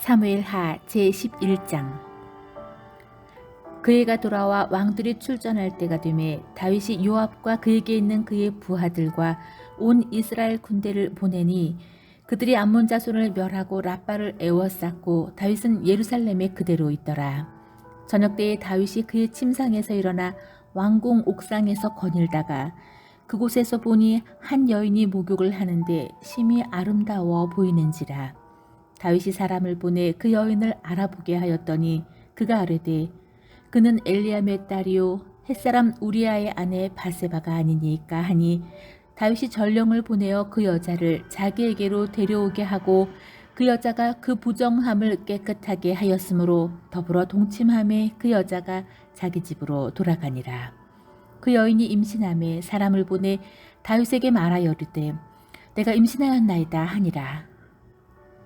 사무엘하 제11장. 그 해가 돌아와 왕들이 출전할 때가 되매 다윗이 요압과 그에게 있는 그의 부하들과 온 이스라엘 군대를 보내니 그들이 암몬 자손을 멸하고 라빠를 에워쌌고 다윗은 예루살렘에 그대로 있더라. 저녁때에 다윗이 그의 침상에서 일어나 왕궁 옥상에서 거닐다가 그곳에서 보니 한 여인이 목욕을 하는데 심히 아름다워 보이는지라. 다윗이 사람을 보내 그 여인을 알아보게 하였더니 그가 아뢰되 그는 엘리암의 딸이요 햇사람 우리아의 아내 바세바가 아니니까 하니 다윗이 전령을 보내어 그 여자를 자기에게로 데려오게 하고 그 여자가 그 부정함을 깨끗하게 하였으므로 더불어 동침함에 그 여자가 자기 집으로 돌아가니라. 그 여인이 임신함에 사람을 보내 다윗에게 말하여 이르되 내가 임신하였나이다 하니라.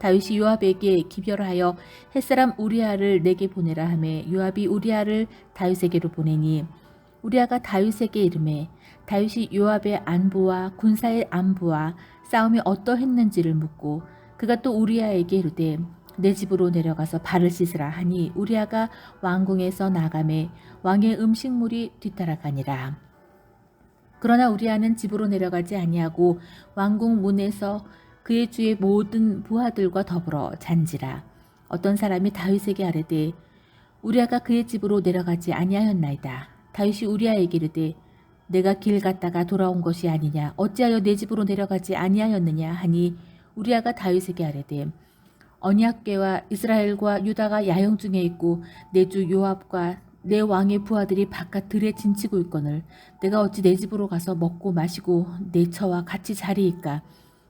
다윗이 요압에게 기별하여 햇사람 우리아를 내게 보내라 하매 요압이 우리아를 다윗에게로 보내니 우리아가 다윗에게 이르매 다윗이 요압의 안부와 군사의 안부와 싸움이 어떠했는지를 묻고 그가 또 우리아에게 이르되 내 집으로 내려가서 발을 씻으라 하니 우리아가 왕궁에서 나가매 왕의 음식물이 뒤따라가니라. 그러나 우리아는 집으로 내려가지 아니하고 왕궁 문에서 그의 주의 모든 부하들과 더불어 잔지라. 어떤 사람이 다윗에게 아뢰되 우리아가 그의 집으로 내려가지 아니하였나이다. 다윗이 우리아에게 이르되 내가 길 갔다가 돌아온 것이 아니냐 어찌하여 내 집으로 내려가지 아니하였느냐 하니 우리아가 다윗에게 아뢰되 언약궤와 이스라엘과 유다가 야영 중에 있고 내 주 요압과 내 왕의 부하들이 바깥 들에 진치고 있거늘 내가 어찌 내 집으로 가서 먹고 마시고 내 처와 같이 자리이까.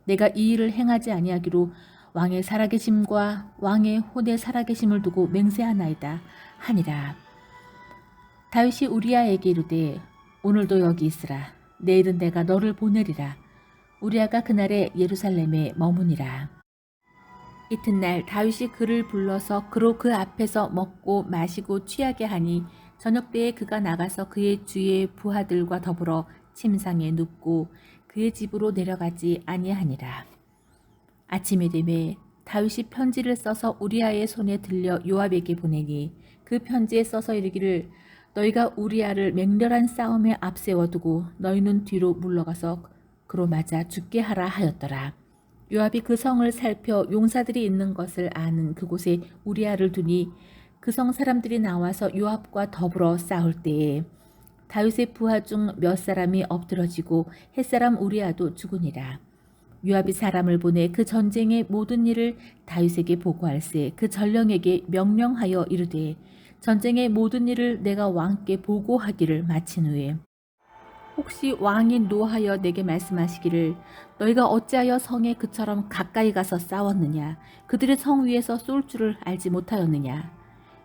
내가 이 일을 행하지 아니하기로 왕의 살아계심과 왕의 혼의 살아계심을 두고 맹세하나이다 하니라. 다윗이 우리아에게 이르되 오늘도 여기 있으라. 내일은 내가 너를 보내리라. 우리아가 그날에 예루살렘에 머무니라. 이튿날 다윗이 그를 불러서 그로 그 앞에서 먹고 마시고 취하게 하니 저녁때에 그가 나가서 그의 주의 부하들과 더불어 침상에 눕고 그의 집으로 내려가지 아니하니라. 아침이 되매 다윗이 편지를 써서 우리아의 손에 들려 요압에게 보내니 그 편지에 써서 이르기를 너희가 우리아를 맹렬한 싸움에 앞세워두고 너희는 뒤로 물러가서 그로 맞아 죽게 하라 하였더라. 요압이 그 성을 살펴 용사들이 있는 것을 아는 그곳에 우리아를 두니 그 성 사람들이 나와서 요압과 더불어 싸울 때에 다윗의 부하 중 몇 사람이 엎드러지고 햇사람 우리아도 죽으니라. 요압이 사람을 보내 그 전쟁의 모든 일을 다윗에게 보고할세 그 전령에게 명령하여 이르되 전쟁의 모든 일을 내가 왕께 보고하기를 마친 후에 혹시 왕이 노하여 내게 말씀하시기를 너희가 어찌하여 성에 그처럼 가까이 가서 싸웠느냐 그들의 성 위에서 쏠 줄을 알지 못하였느냐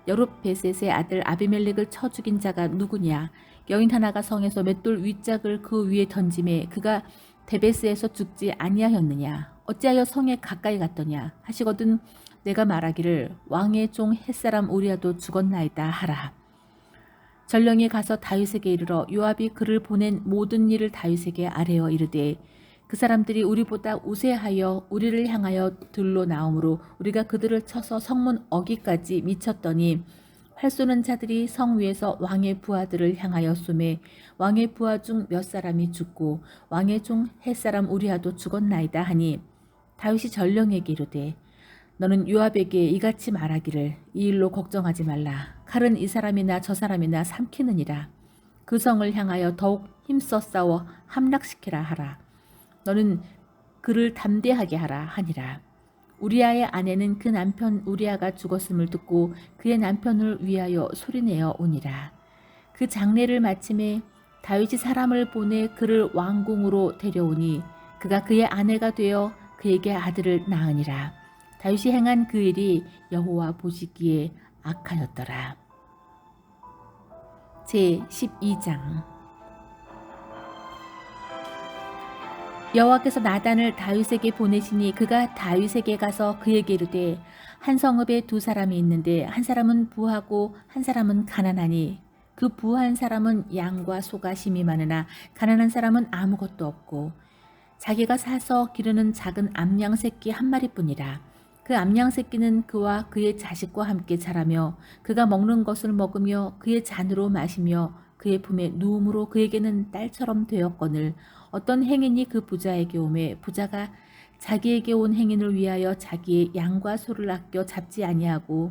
여룹베셋의 아들 아비멜렉을 쳐 죽인 자가 누구냐 여인 하나가 성에서 맷돌 윗짝을 그 위에 던짐에 그가 데베스에서 죽지 아니하였느냐 어찌하여 성에 가까이 갔더냐 하시거든 내가 말하기를 왕의 종 햇사람 우리아도 죽었나이다 하라. 전령이 가서 다윗에게 이르러 요압이 그를 보낸 모든 일을 다윗에게 아뢰어 이르되 그 사람들이 우리보다 우세하여 우리를 향하여 들로 나오므로 우리가 그들을 쳐서 성문 어기까지 미쳤더니 활 쏘는 자들이 성 위에서 왕의 부하들을 향하여 쏘매 왕의 부하 중 몇 사람이 죽고 왕의 종 햇사람 우리아도 죽었나이다 하니 다윗이 전령에게 이르되 너는 요압에게 이같이 말하기를 이 일로 걱정하지 말라. 칼은 이 사람이나 저 사람이나 삼키느니라. 그 성을 향하여 더욱 힘써 싸워 함락시키라 하라. 너는 그를 담대하게 하라 하니라. 우리아의 아내는 그 남편 우리아가 죽었음을 듣고 그의 남편을 위하여 소리내어 오니라. 그 장례를 마침에 다윗이 사람을 보내 그를 왕궁으로 데려오니 그가 그의 아내가 되어 그에게 아들을 낳으니라. 다윗이 행한 그 일이 여호와 보시기에 악하였더라. 제12장. 여호와께서 나단을 다윗에게 보내시니 그가 다윗에게 가서 그에게 이르되 한 성읍에 두 사람이 있는데 한 사람은 부하고 한 사람은 가난하니 그 부한 사람은 양과 소가 심이 많으나 가난한 사람은 아무것도 없고 자기가 사서 기르는 작은 암양 새끼 한 마리뿐이라. 그 암양 새끼는 그와 그의 자식과 함께 자라며 그가 먹는 것을 먹으며 그의 잔으로 마시며 그의 품에 누움으로 그에게는 딸처럼 되었거늘 어떤 행인이 그 부자에게 오매 부자가 자기에게 온 행인을 위하여 자기의 양과 소를 아껴 잡지 아니하고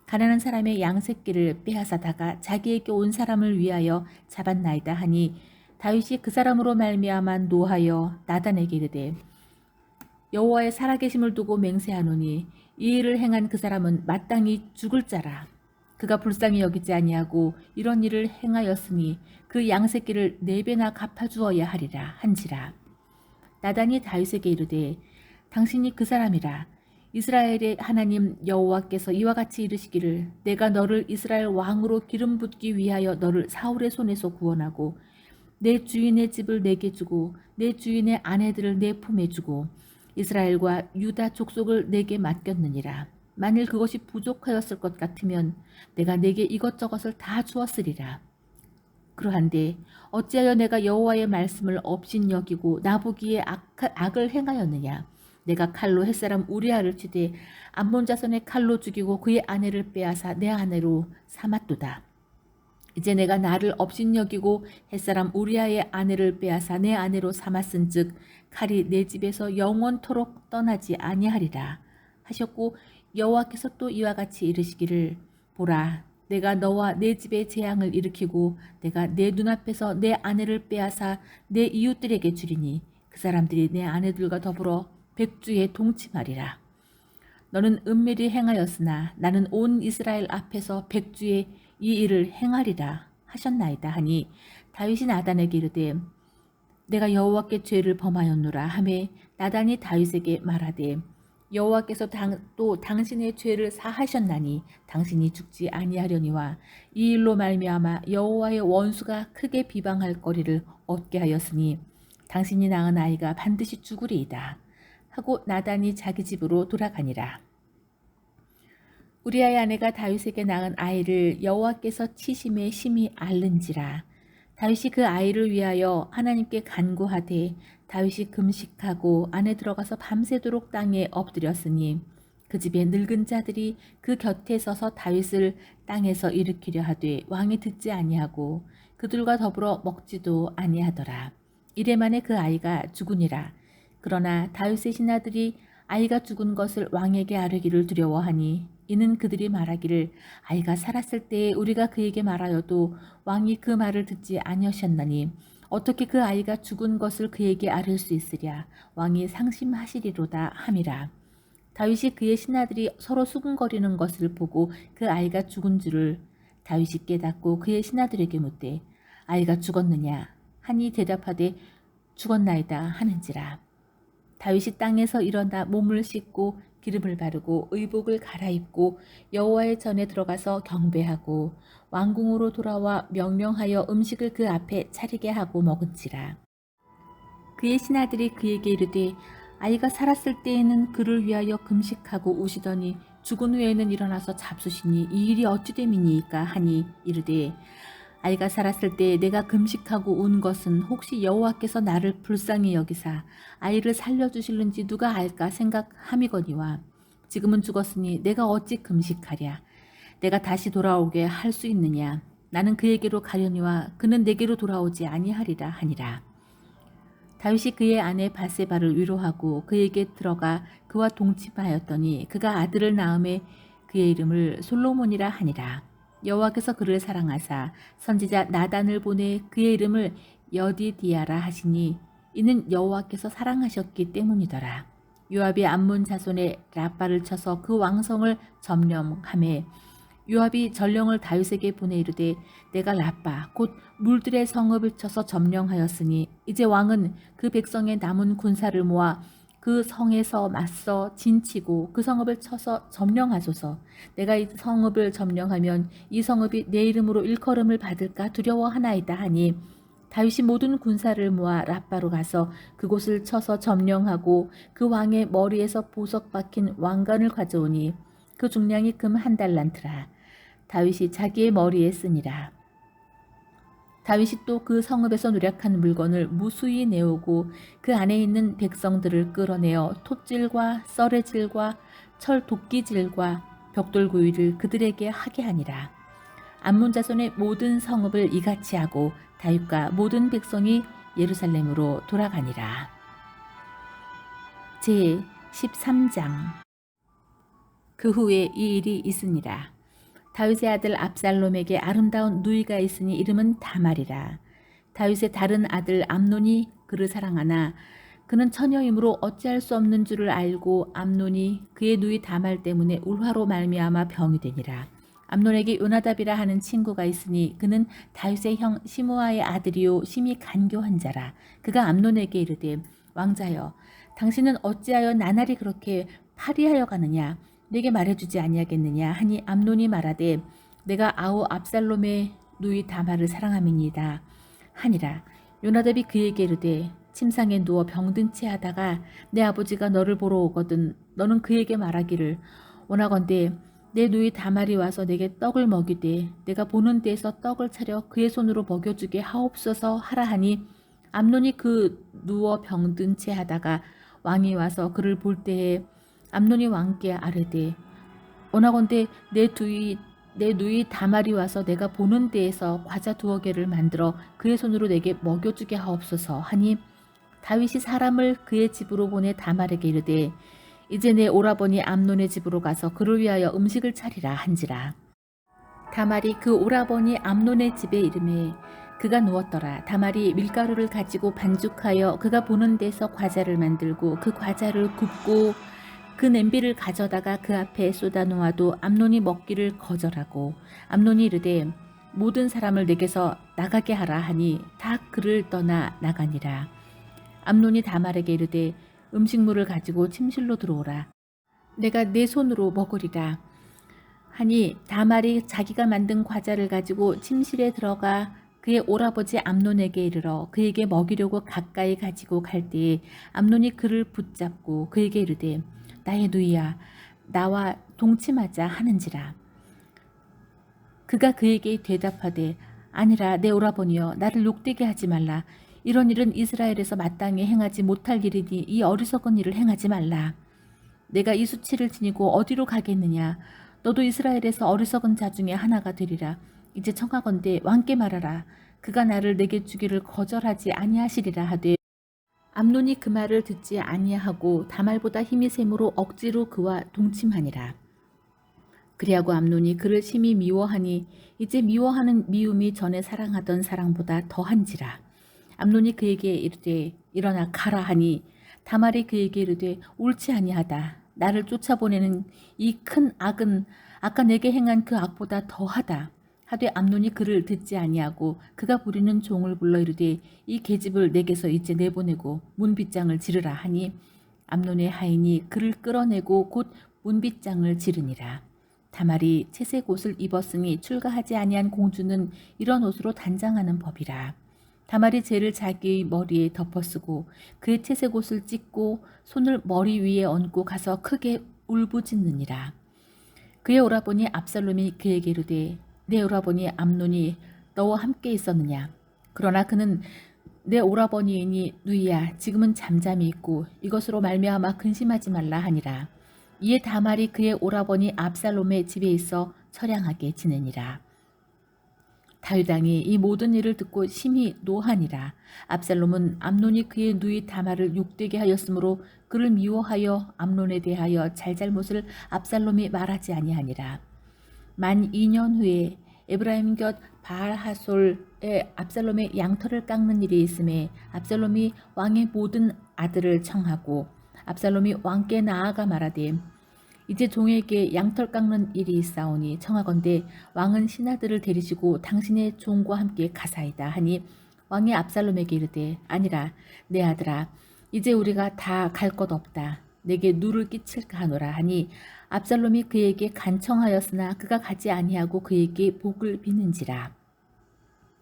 가난한 사람의 양 새끼를 빼앗아다가 자기에게 온 사람을 위하여 잡았나이다 하니 다윗이 그 사람으로 말미암아 노하여 나단에게 이르되 여호와의 살아계심을 두고 맹세하노니 이 일을 행한 그 사람은 마땅히 죽을 자라. 그가 불쌍히 여기지 아니하고 이런 일을 행하였으니 그 양새끼를 4배나 갚아주어야 하리라 한지라. 나단이 다윗에게 이르되 당신이 그 사람이라. 이스라엘의 하나님 여호와께서 이와 같이 이르시기를 내가 너를 이스라엘 왕으로 기름 붓기 위하여 너를 사울의 손에서 구원하고 내 주인의 집을 내게 주고 내 주인의 아내들을 내 품에 주고 이스라엘과 유다 족속을 내게 맡겼느니라. 만일 그것이 부족하였을 것 같으면 내가 내게 이것저것을 다 주었으리라. 그러한데 어찌하여 내가 여호와의 말씀을 업신여기고 나보기에 악을 행하였느냐. 내가 칼로 햇사람 우리아를 치되 암몬 자손의 칼로 죽이고 그의 아내를 빼앗아 내 아내로 삼았도다. 이제 내가 나를 업신여기고 햇사람 우리아의 아내를 빼앗아 내 아내로 삼았은즉 칼이 내 집에서 영원토록 떠나지 아니하리라 하셨고 여호와께서 또 이와 같이 이르시기를 보라 내가 너와 내 집에 재앙을 일으키고 내가 내 눈앞에서 내 아내를 빼앗아 내 이웃들에게 주리니 그 사람들이 내 아내들과 더불어 백주에 동침하리라. 너는 은밀히 행하였으나 나는 온 이스라엘 앞에서 백주에 이 일을 행하리라 하셨나이다 하니 다윗이 나단에게 이르되 내가 여호와께 죄를 범하였노라 하매 나단이 다윗에게 말하되 여호와께서 또 당신의 죄를 사하셨나니 당신이 죽지 아니하려니와 이 일로 말미암아 여호와의 원수가 크게 비방할 거리를 얻게 하였으니 당신이 낳은 아이가 반드시 죽으리이다 하고 나단이 자기 집으로 돌아가니라. 우리아의 아내가 다윗에게 낳은 아이를 여호와께서 치심에 심히 앓는지라. 다윗이 그 아이를 위하여 하나님께 간구하되 다윗이 금식하고 안에 들어가서 밤새도록 땅에 엎드렸으니 그 집에 늙은 자들이 그 곁에 서서 다윗을 땅에서 일으키려 하되 왕이 듣지 아니하고 그들과 더불어 먹지도 아니하더라. 이래 만에 그 아이가 죽으니라. 그러나 다윗의 신하들이 아이가 죽은 것을 왕에게 아뢰기를 두려워하니 이는 그들이 말하기를 아이가 살았을 때에 우리가 그에게 말하여도 왕이 그 말을 듣지 아니하셨나니 어떻게 그 아이가 죽은 것을 그에게 아뢰 수 있으랴. 왕이 상심하시리로다 함이라. 다윗이 그의 신하들이 서로 수군거리는 것을 보고 그 아이가 죽은 줄을 다윗이 깨닫고 그의 신하들에게 묻되 아이가 죽었느냐 하니 대답하되 죽었나이다 하는지라. 다윗이 땅에서 일어나 몸을 씻고 기름을 바르고 의복을 갈아입고 여호와의 전에 들어가서 경배하고 왕궁으로 돌아와 명령하여 음식을 그 앞에 차리게 하고 먹은지라. 그의 신하들이 그에게 이르되 아이가 살았을 때에는 그를 위하여 금식하고 우시더니 죽은 후에는 일어나서 잡수시니 이 일이 어찌 됨이니이까 하니 이르되 아이가 살았을 때 내가 금식하고 운 것은 혹시 여호와께서 나를 불쌍히 여기사 아이를 살려주실는지 누가 알까 생각함이거니와 지금은 죽었으니 내가 어찌 금식하랴. 내가 다시 돌아오게 할 수 있느냐. 나는 그에게로 가려니와 그는 내게로 돌아오지 아니하리라 하니라. 다윗이 그의 아내 바세바를 위로하고 그에게 들어가 그와 동침하였더니 그가 아들을 낳음에 그의 이름을 솔로몬이라 하니라. 여호와께서 그를 사랑하사 선지자 나단을 보내 그의 이름을 여디디아라 하시니 이는 여호와께서 사랑하셨기 때문이더라. 요압이 암몬 자손의 라빠를 쳐서 그 왕성을 점령하매 요압이 전령을 다윗에게 보내 이르되 내가 라빠 곧 물들의 성읍을 쳐서 점령하였으니 이제 왕은 그 백성의 남은 군사를 모아 그 성에서 맞서 진치고 그 성읍을 쳐서 점령하소서. 내가 이 성읍을 점령하면 이 성읍이 내 이름으로 일컬음을 받을까 두려워하나이다 하니 다윗이 모든 군사를 모아 라빠로 가서 그곳을 쳐서 점령하고 그 왕의 머리에서 보석 박힌 왕관을 가져오니 그 중량이 금 1달란트라. 다윗이 자기의 머리에 쓰니라. 다윗이 또 그 성읍에서 노력한 물건을 무수히 내오고 그 안에 있는 백성들을 끌어내어 폛질과 썰의질과 철 도끼질과 벽돌구이를 그들에게 하게 하니라. 암몬 자손의 모든 성읍을 이같이 하고 다윗과 모든 백성이 예루살렘으로 돌아가니라. 제 13장. 그 후에 이 일이 있으니라. 다윗의 아들 압살롬에게 아름다운 누이가 있으니 이름은 다말이라. 다윗의 다른 아들 암논이 그를 사랑하나 그는 처녀이므로 어찌할 수 없는 줄을 알고 암논이 그의 누이 다말 때문에 울화로 말미암아 병이 되니라. 암논에게 요나답이라 하는 친구가 있으니 그는 다윗의 형 시므아의 아들이요 심히 간교한 자라. 그가 암논에게 이르되 왕자여 당신은 어찌하여 나날이 그렇게 파리하여 가느냐 내게 말해주지 아니하겠느냐 하니 암논이 말하되 내가 아우 압살롬의 누이 다말을 사랑함이니이다 하니라. 요나답이 그에게 이르되 침상에 누워 병든 채 하다가 내 아버지가 너를 보러 오거든 너는 그에게 말하기를 원하건대 내 누이 다말이 와서 내게 떡을 먹이되 내가 보는 데에서 떡을 차려 그의 손으로 먹여주게 하옵소서 하라 하니 암논이 그 누워 병든 채 하다가 왕이 와서 그를 볼 때에 암논이 왕께 아뢰되 원하건대 내 누이 다말이 와서 내가 보는 데에서 과자 2개를 만들어 그의 손으로 내게 먹여주게 하옵소서 하니 다윗이 사람을 그의 집으로 보내 다말에게 이르되 이제 내 오라버니 암논의 집으로 가서 그를 위하여 음식을 차리라 한지라. 다말이 그 오라버니 암논의 집에 이르매 그가 누웠더라. 다말이 밀가루를 가지고 반죽하여 그가 보는 데서 과자를 만들고 그 과자를 굽고 그 냄비를 가져다가 그 앞에 쏟아 놓아도 암논이 먹기를 거절하고 암논이 이르되 모든 사람을 내게서 나가게 하라 하니 다 그를 떠나 나가니라. 암논이 다말에게 이르되 음식물을 가지고 침실로 들어오라. 내가 내 손으로 먹으리라 하니 다말이 자기가 만든 과자를 가지고 침실에 들어가 그의 오라버지 암논에게 이르러 그에게 먹이려고 가까이 가지고 갈 때에 암논이 그를 붙잡고 그에게 이르되 나의 누이야 나와 동침하자 하는지라. 그가 그에게 대답하되 아니라 내 오라버니여 나를 욕되게 하지 말라. 이런 일은 이스라엘에서 마땅히 행하지 못할 일이니 이 어리석은 일을 행하지 말라. 내가 이 수치를 지니고 어디로 가겠느냐. 너도 이스라엘에서 어리석은 자 중에 하나가 되리라. 이제 청하건대 왕께 말하라. 그가 나를 내게 주기를 거절하지 아니하시리라 하되 암논이 그 말을 듣지 아니하고 다말보다 힘이 셈으로 억지로 그와 동침하니라. 그리하고 암논이 그를 심히 미워하니 이제 미워하는 미움이 전에 사랑하던 사랑보다 더한지라. 암논이 그에게 이르되 일어나 가라 하니 다말이 그에게 이르되 옳지 아니하다. 나를 쫓아보내는 이 큰 악은 아까 내게 행한 그 악보다 더하다. 하되 암논이 그를 듣지 아니하고 그가 부리는 종을 불러 이르되 이 계집을 내게서 이제 내보내고 문빗장을 지르라 하니 암논의 하인이 그를 끌어내고 곧 문빗장을 지르니라. 다말이 채색 옷을 입었으니 출가하지 아니한 공주는 이런 옷으로 단장하는 법이라. 다말이 재를 자기의 머리에 덮어쓰고 그의 채색 옷을 찢고 손을 머리 위에 얹고 가서 크게 울부짖느니라. 그의 오라버니 압살롬이 그에게 이르되 내 오라버니 암논이 너와 함께 있었느냐. 그러나 그는 내 오라버니이니 누이야 지금은 잠잠히 있고 이것으로 말미암아 근심하지 말라 하니라. 이에 다말이 그의 오라버니 압살롬의 집에 있어 처량하게 지내니라. 다윗 왕이 이 모든 일을 듣고 심히 노하니라. 압살롬은 암논이 그의 누이 다말을 욕되게 하였으므로 그를 미워하여 암논에 대하여 잘잘못을 압살롬이 말하지 아니하니라. 만 2년 후에 에브라임 곁 바알하솔에 압살롬의 양털을 깎는 일이 있음에 압살롬이 왕의 모든 아들을 청하고 압살롬이 왕께 나아가 말하되 이제 종에게 양털 깎는 일이 있사오니 청하건대 왕은 신하들을 데리시고 당신의 종과 함께 가사이다 하니 왕이 압살롬에게 이르되 아니라 내 아들아 이제 우리가 다 갈 것 없다. 내게 누를 끼칠까 하노라 하니 압살롬이 그에게 간청하였으나 그가 가지 아니하고 그에게 복을 비는지라.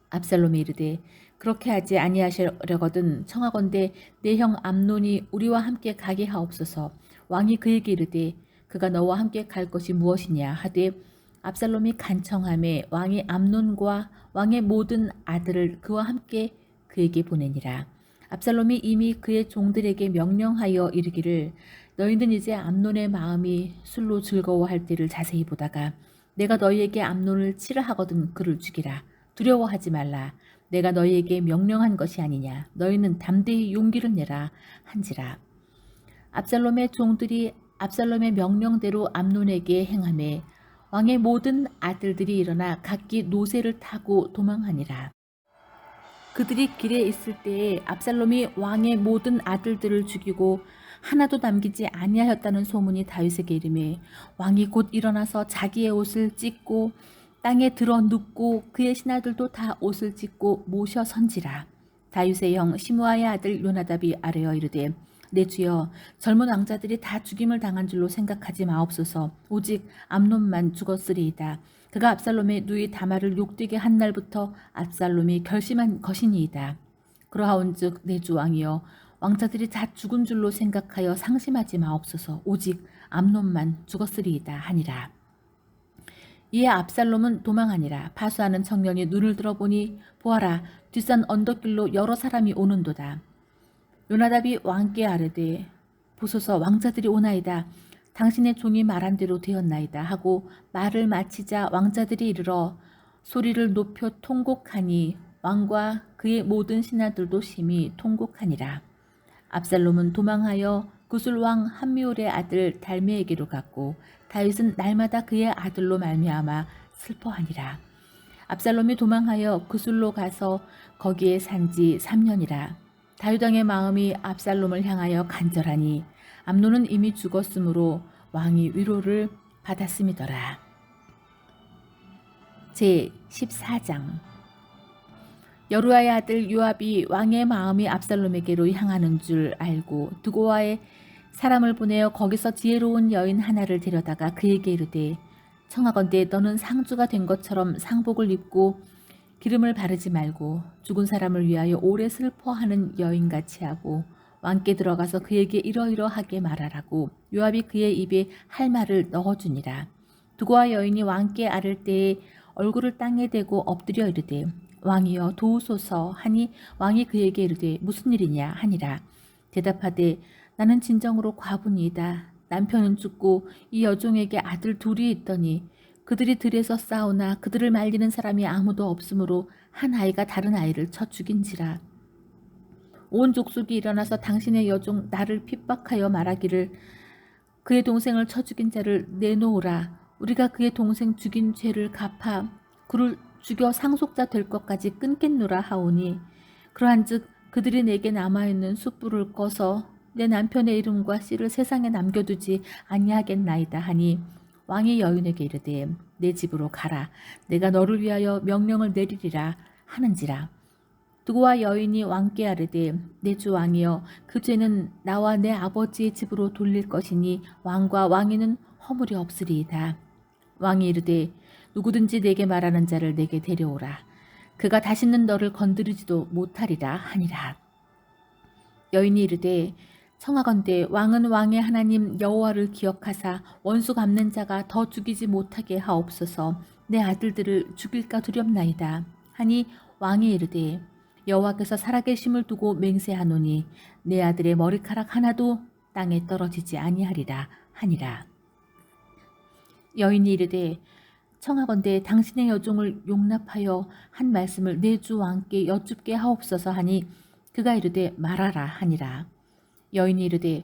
압살롬이 이르되 그렇게 하지 아니하시려거든 청하건대 내 형 암논이 우리와 함께 가게 하옵소서. 왕이 그에게 이르되 그가 너와 함께 갈 것이 무엇이냐 하되 압살롬이 간청함에 왕이 암논과 왕의 모든 아들을 그와 함께 그에게 보내니라. 압살롬이 이미 그의 종들에게 명령하여 이르기를 너희는 이제 암논의 마음이 술로 즐거워할 때를 자세히 보다가 내가 너희에게 암논을 치라 하거든 그를 죽이라. 두려워하지 말라. 내가 너희에게 명령한 것이 아니냐. 너희는 담대히 용기를 내라 한지라. 압살롬의 종들이 압살롬의 명령대로 암논에게 행하매 왕의 모든 아들들이 일어나 각기 노새를 타고 도망하니라. 그들이 길에 있을 때에 압살롬이 왕의 모든 아들들을 죽이고 하나도 남기지 아니하였다는 소문이 다윗에게 이르매 왕이 곧 일어나서 자기의 옷을 찢고 땅에 들어 눕고 그의 신하들도 다 옷을 찢고 모셔 선지라. 다윗의 형 시므아의 아들 요나답이 아뢰어 이르되 내 주여 젊은 왕자들이 다 죽임을 당한 줄로 생각하지 마옵소서. 오직 암논만 죽었으리이다. 그가 압살롬의 누이 다말을 욕되게 한 날부터 압살롬이 결심한 것이니이다. 그러하온즉 내 주 왕이여 왕자들이 다 죽은 줄로 생각하여 상심하지 마옵소서. 오직 암논만 죽었으리이다 하니라. 이에 압살롬은 도망하니라. 파수하는 청년이 눈을 들어보니 보아라 뒷산 언덕길로 여러 사람이 오는도다. 요나답이 왕께 아뢰되 보소서 왕자들이 오나이다. 당신의 종이 말한 대로 되었나이다 하고 말을 마치자 왕자들이 이르러 소리를 높여 통곡하니 왕과 그의 모든 신하들도 심히 통곡하니라. 압살롬은 도망하여 구술 왕 함미올의 아들 달메에게로 갔고 다윗은 날마다 그의 아들로 말미암아 슬퍼하니라. 압살롬이 도망하여 구술로 가서 거기에 산지 3년이라. 다윗 왕의 마음이 압살롬을 향하여 간절하니 암논은 이미 죽었으므로 왕이 위로를 받았음이더라. 제14장 여루야의 아들 요압이 왕의 마음이 압살롬에게로 향하는 줄 알고 드고아에 사람을 보내어 거기서 지혜로운 여인 하나를 데려다가 그에게 이르되 청하건대 너는 상주가 된 것처럼 상복을 입고 기름을 바르지 말고 죽은 사람을 위하여 오래 슬퍼하는 여인같이 하고 왕께 들어가서 그에게 이러이러하게 말하라고 요압이 그의 입에 할 말을 넣어주니라. 두고와 여인이 왕께 아를 때에 얼굴을 땅에 대고 엎드려 이르되 왕이여 도우소서 하니 왕이 그에게 이르되 무슨 일이냐 하니라. 대답하되 나는 진정으로 과부니이다. 남편은 죽고 이 여종에게 아들 둘이 있더니 그들이 들에서 싸우나 그들을 말리는 사람이 아무도 없으므로 한 아이가 다른 아이를 쳐 죽인지라. 온 족속이 일어나서 당신의 여종 나를 핍박하여 말하기를 그의 동생을 쳐 죽인 자를 내놓으라. 우리가 그의 동생 죽인 죄를 갚아 그를 죽여 상속자 될 것까지 끊겠노라 하오니 그러한즉 그들이 내게 남아있는 숯불을 꺼서 내 남편의 이름과 씨를 세상에 남겨두지 아니하겠나이다 하니 왕이 여인에게 이르되 내 집으로 가라. 내가 너를 위하여 명령을 내리리라 하는지라. 두고와 여인이 왕께 아뢰되 내 주 왕이여 그 죄는 나와 내 아버지의 집으로 돌릴 것이니 왕과 왕위는 허물이 없으리이다. 왕이 이르되 누구든지 내게 말하는 자를 내게 데려오라. 그가 다시는 너를 건드리지도 못하리라 하니라. 여인이 이르되 청하건대 왕은 왕의 하나님 여호와를 기억하사 원수 갚는 자가 더 죽이지 못하게 하옵소서. 내 아들들을 죽일까 두렵나이다 하니 왕이 이르되 여호와께서 살아계심을 두고 맹세하노니 내 아들의 머리카락 하나도 땅에 떨어지지 아니하리라 하니라. 여인이 이르되 청하건대 당신의 여종을 용납하여 한 말씀을 내 주 왕께 여쭙게 하옵소서 하니 그가 이르되 말하라 하니라. 여인이 이르되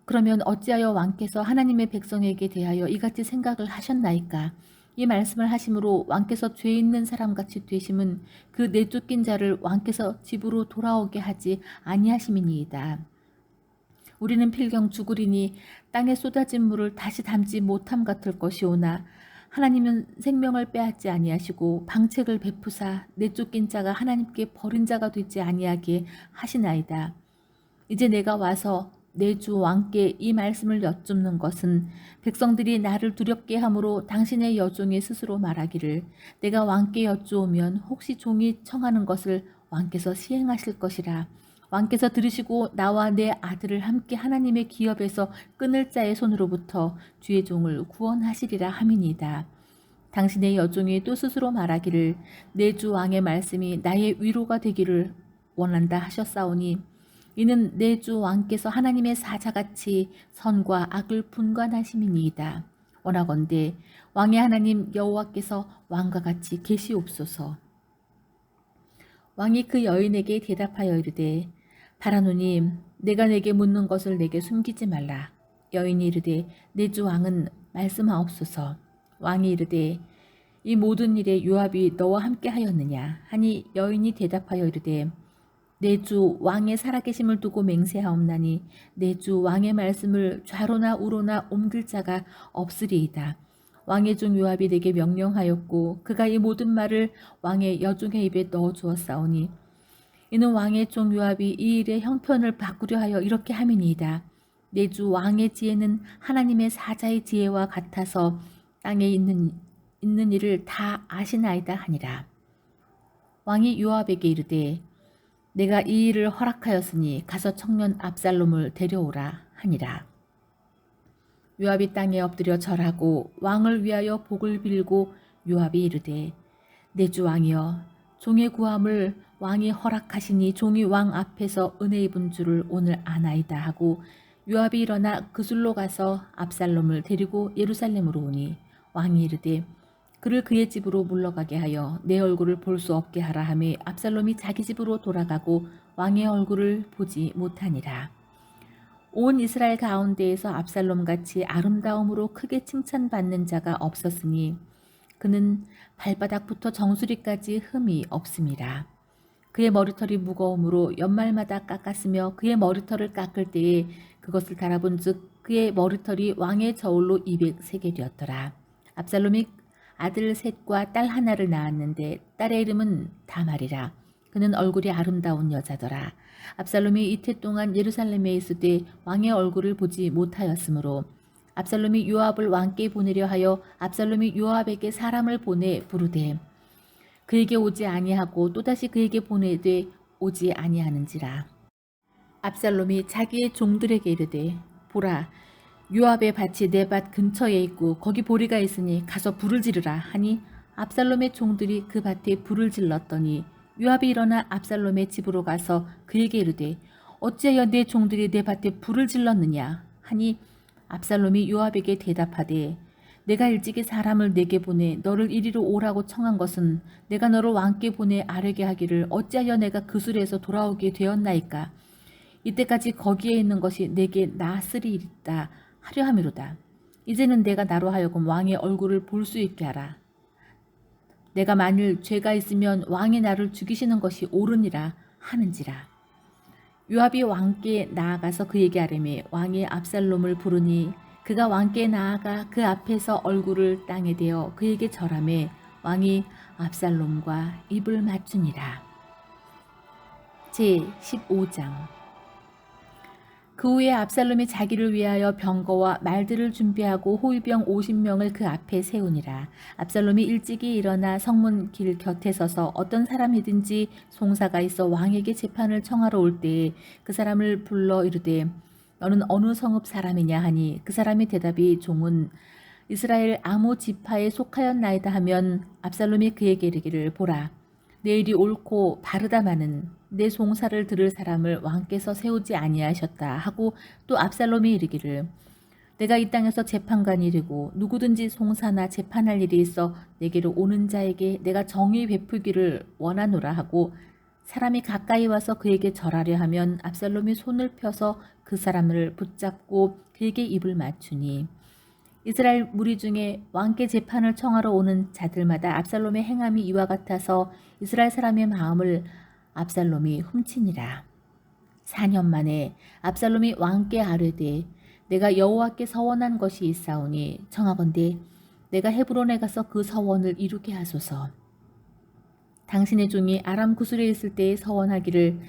그러면 어찌하여 왕께서 하나님의 백성에게 대하여 이같이 생각을 하셨나이까? 이 말씀을 하심으로 왕께서 죄 있는 사람같이 되심은 그 내쫓긴 자를 왕께서 집으로 돌아오게 하지 아니하심이니이다. 우리는 필경 죽으리니 땅에 쏟아진 물을 다시 담지 못함 같을 것이오나 하나님은 생명을 빼앗지 아니하시고 방책을 베푸사 내쫓긴 자가 하나님께 버린 자가 되지 아니하게 하시나이다. 이제 내가 와서 내 주 왕께 이 말씀을 여쭙는 것은 백성들이 나를 두렵게 함으로 당신의 여종이 스스로 말하기를 내가 왕께 여쭈오면 혹시 종이 청하는 것을 왕께서 시행하실 것이라. 왕께서 들으시고 나와 내 아들을 함께 하나님의 기업에서 끊을 자의 손으로부터 주의 종을 구원하시리라 함이니이다. 당신의 여종이 또 스스로 말하기를 내 주 왕의 말씀이 나의 위로가 되기를 원한다 하셨사오니 이는 내 주 왕께서 하나님의 사자같이 선과 악을 분간하심이니이다. 원하건대 왕의 하나님 여호와께서 왕과 같이 계시옵소서. 왕이 그 여인에게 대답하여 이르되 바라노니 내가 내게 묻는 것을 내게 숨기지 말라. 여인이 이르되 내 주 왕은 말씀하옵소서. 왕이 이르되 이 모든 일에 요압이 너와 함께 하였느냐 하니 여인이 대답하여 이르되 내 주 왕의 살아계심을 두고 맹세하옵나니 내 주 왕의 말씀을 좌로나 우로나 옮길 자가 없으리이다. 왕의 종 요압이 내게 명령하였고 그가 이 모든 말을 왕의 여종의 입에 넣어 주었사오니 이는 왕의 종 요압이 이 일의 형편을 바꾸려 하여 이렇게 함이니이다. 내 주 왕의 지혜는 하나님의 사자의 지혜와 같아서 땅에 있는 일을 다 아시나이다 하니라. 왕이 요압에게 이르되 내가 이 일을 허락하였으니 가서 청년 압살롬을 데려오라 하니라. 요압이 땅에 엎드려 절하고 왕을 위하여 복을 빌고 요압이 이르되 내 주 왕이여 종의 구함을 왕이 허락하시니 종이 왕 앞에서 은혜 입은 줄을 오늘 아나이다 하고 요압이 일어나 그술로 가서 압살롬을 데리고 예루살렘으로 오니 왕이 이르되 그를 그의 집으로 물러가게 하여 내 얼굴을 볼 수 없게 하라 하매 압살롬이 자기 집으로 돌아가고 왕의 얼굴을 보지 못하니라. 온 이스라엘 가운데에서 압살롬같이 아름다움으로 크게 칭찬받는 자가 없었으니 그는 발바닥부터 정수리까지 흠이 없음이라. 그의 머리털이 무거움으로 연말마다 깎았으며 그의 머리털을 깎을 때에 그것을 달아본 즉 그의 머리털이 왕의 저울로 200세겔이었더라. 압살롬이 아들 셋과 딸 하나를 낳았는데 딸의 이름은 다말이라. 그는 얼굴이 아름다운 여자더라. 압살롬이 이태 동안 예루살렘에 있을 때 왕의 얼굴을 보지 못하였으므로 압살롬이 요압을 왕께 보내려 하여 압살롬이 요압에게 사람을 보내 부르되 그에게 오지 아니하고 또다시 그에게 보내되 오지 아니하는지라. 압살롬이 자기의 종들에게 이르되 보라 요압의 밭이 내 밭 근처에 있고 거기 보리가 있으니 가서 불을 지르라 하니 압살롬의 종들이 그 밭에 불을 질렀더니 요압이 일어나 압살롬의 집으로 가서 그에게 이르되 어찌하여 내 종들이 내 밭에 불을 질렀느냐 하니 압살롬이 요압에게 대답하되 내가 일찍이 사람을 내게 보내 너를 이리로 오라고 청한 것은 내가 너를 왕께 보내 아뢰게 하기를 어찌하여 내가 그술에서 돌아오게 되었나이까. 이때까지 거기에 있는 것이 내게 나으리이다 하려 함이로다. 이제는 내가 나로 하여금 왕의 얼굴을 볼 수 있게 하라. 내가 만일 죄가 있으면 왕이 나를 죽이시는 것이 옳으니라 하는지라. 요압이 왕께 나아가서 그에게 아뢰매 왕이 압살롬을 부르니 그가 왕께 나아가 그 앞에서 얼굴을 땅에 대어 그에게 절하매 왕이 압살롬과 입을 맞추니라. 제15장 그 후에 압살롬이 자기를 위하여 병거와 말들을 준비하고 호위병 50명을 그 앞에 세우니라. 압살롬이 일찍이 일어나 성문 길 곁에 서서 어떤 사람이든지 송사가 있어 왕에게 재판을 청하러 올 때에 그 사람을 불러 이르되 너는 어느 성읍 사람이냐 하니 그 사람이 대답이 종은 이스라엘 아무 지파에 속하였나이다 하면 압살롬이 그에게 이르기를 보라 내 일이 옳고 바르다마는 내 송사를 들을 사람을 왕께서 세우지 아니하셨다 하고 또 압살롬이 이르기를 내가 이 땅에서 재판관이 되고 누구든지 송사나 재판할 일이 있어 내게로 오는 자에게 내가 정의 베풀기를 원하노라 하고 사람이 가까이 와서 그에게 절하려 하면 압살롬이 손을 펴서 그 사람을 붙잡고 그에게 입을 맞추니 이스라엘 무리 중에 왕께 재판을 청하러 오는 자들마다 압살롬의 행함이 이와 같아서 이스라엘 사람의 마음을 압살롬이 훔치니라. 4년 만에 압살롬이 왕께 아뢰되 내가 여호와께 서원한 것이 있사오니 청하건대 내가 헤브론에 가서 그 서원을 이루게 하소서. 당신의 종이 아람 구술에 있을 때에 서원하기를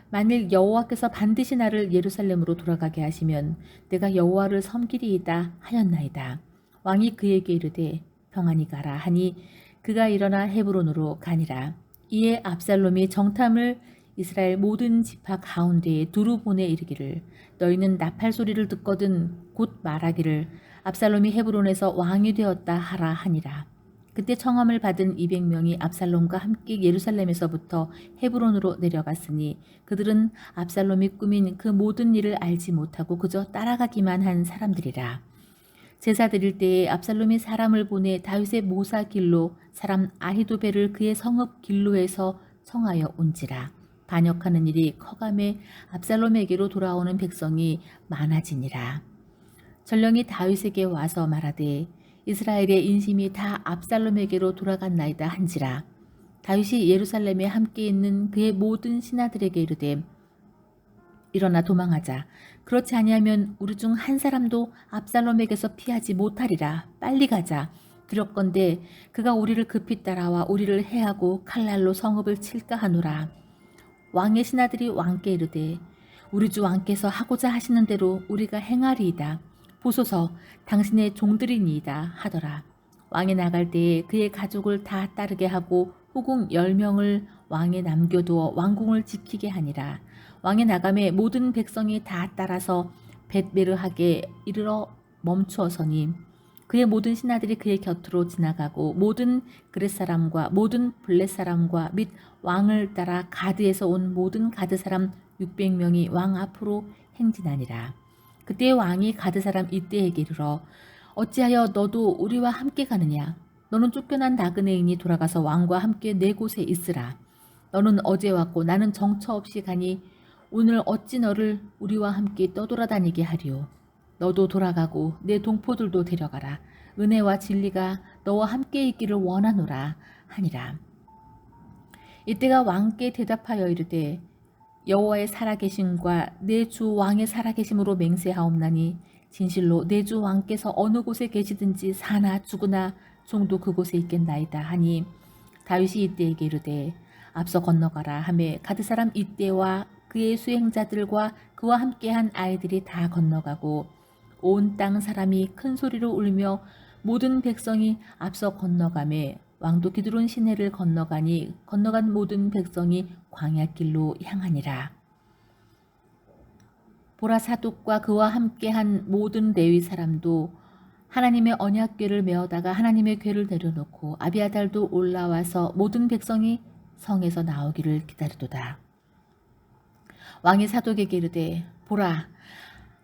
만일 여호와께서 반드시 나를 예루살렘으로 돌아가게 하시면 내가 여호와를 섬기리이다 하였나이다. 왕이 그에게 이르되 평안히 가라 하니 그가 일어나 헤브론으로 가니라. 이에 압살롬이 정탐을 이스라엘 모든 지파 가운데에 두루 보내 이르기를 너희는 나팔 소리를 듣거든 곧 말하기를 압살롬이 헤브론에서 왕이 되었다 하라 하니라. 그때 청함을 받은 200명이 압살롬과 함께 예루살렘에서부터 헤브론으로 내려갔으니 그들은 압살롬이 꾸민 그 모든 일을 알지 못하고 그저 따라가기만 한 사람들이라. 제사 드릴 때에 압살롬이 사람을 보내 다윗의 모사 길로 사람 아히도벨을 그의 성읍 길로에서 청하여 온지라. 반역하는 일이 커감에 압살롬에게로 돌아오는 백성이 많아지니라. 전령이 다윗에게 와서 말하되 이스라엘의 인심이 다 압살롬에게로 돌아갔나이다 한지라. 다윗이 예루살렘에 함께 있는 그의 모든 신하들에게 이르되 일어나 도망하자. 그렇지 아니하면 우리 중 한 사람도 압살롬에게서 피하지 못하리라. 빨리 가자. 두렵건대 그가 우리를 급히 따라와 우리를 해하고 칼날로 성읍을 칠까 하노라. 왕의 신하들이 왕께 이르되 우리 주 왕께서 하고자 하시는 대로 우리가 행하리이다. 보소서 당신의 종들이니이다 하더라. 왕이 나갈 때에 그의 가족을 다 따르게 하고 후궁 10명을 왕에 남겨두어 왕궁을 지키게 하니라. 왕이 나감에 모든 백성이 다 따라서 벳메르하게 이르러 멈추어서니 그의 모든 신하들이 그의 곁으로 지나가고 모든 그렛 사람과 모든 블렛 사람과 및 왕을 따라 가드에서 온 모든 가드 사람 600명이 왕 앞으로 행진하니라. 그때 왕이 가드 사람 이때에게 이르러 어찌하여 너도 우리와 함께 가느냐? 너는 쫓겨난 나그네인이 돌아가서 왕과 함께 내 곳에 있으라. 너는 어제 왔고 나는 정처 없이 가니 오늘 어찌 너를 우리와 함께 떠돌아다니게 하리요. 너도 돌아가고 내 동포들도 데려가라. 은혜와 진리가 너와 함께 있기를 원하노라 하니라. 이때가 왕께 대답하여 이르되 여호와의 살아계심과 내 주 왕의 살아계심으로 맹세하옵나니 진실로 내 주 왕께서 어느 곳에 계시든지 사나 죽으나 종도 그곳에 있겠나이다 하니 다윗이 이때에게 이르되 앞서 건너가라 하매 가드 사람 이때와 그의 수행자들과 그와 함께한 아이들이 다 건너가고 온 땅 사람이 큰 소리로 울며 모든 백성이 앞서 건너가매 왕도 기드론 시내를 건너가니 건너간 모든 백성이 광야길로 향하니라. 보라 사독과 그와 함께한 모든 레위 사람도 하나님의 언약궤를 메어다가 하나님의 궤를 내려놓고 아비아달도 올라와서 모든 백성이 성에서 나오기를 기다리도다. 왕이 사독에게 이르되 보라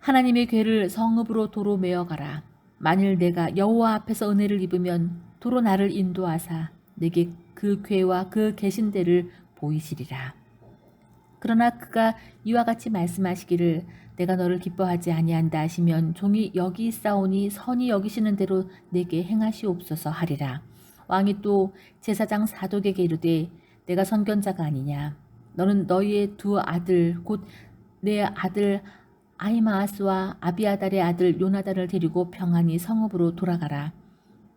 하나님의 궤를 성읍으로 도로 메어가라. 만일 내가 여호와 앞에서 은혜를 입으면 도로 나를 인도하사 내게 그 궤와 그 계신 데를 보이시리라. 그러나 그가 이와 같이 말씀하시기를 내가 너를 기뻐하지 아니한다 하시면 종이 여기 있사오니 선히 여기시는 대로 내게 행하시옵소서 하리라. 왕이 또 제사장 사독에게 이르되 내가 선견자가 아니냐. 너는 너희의 두 아들 곧 내 아들 아히마아스와 아비아달의 아들 요나단을 데리고 평안히 성읍으로 돌아가라.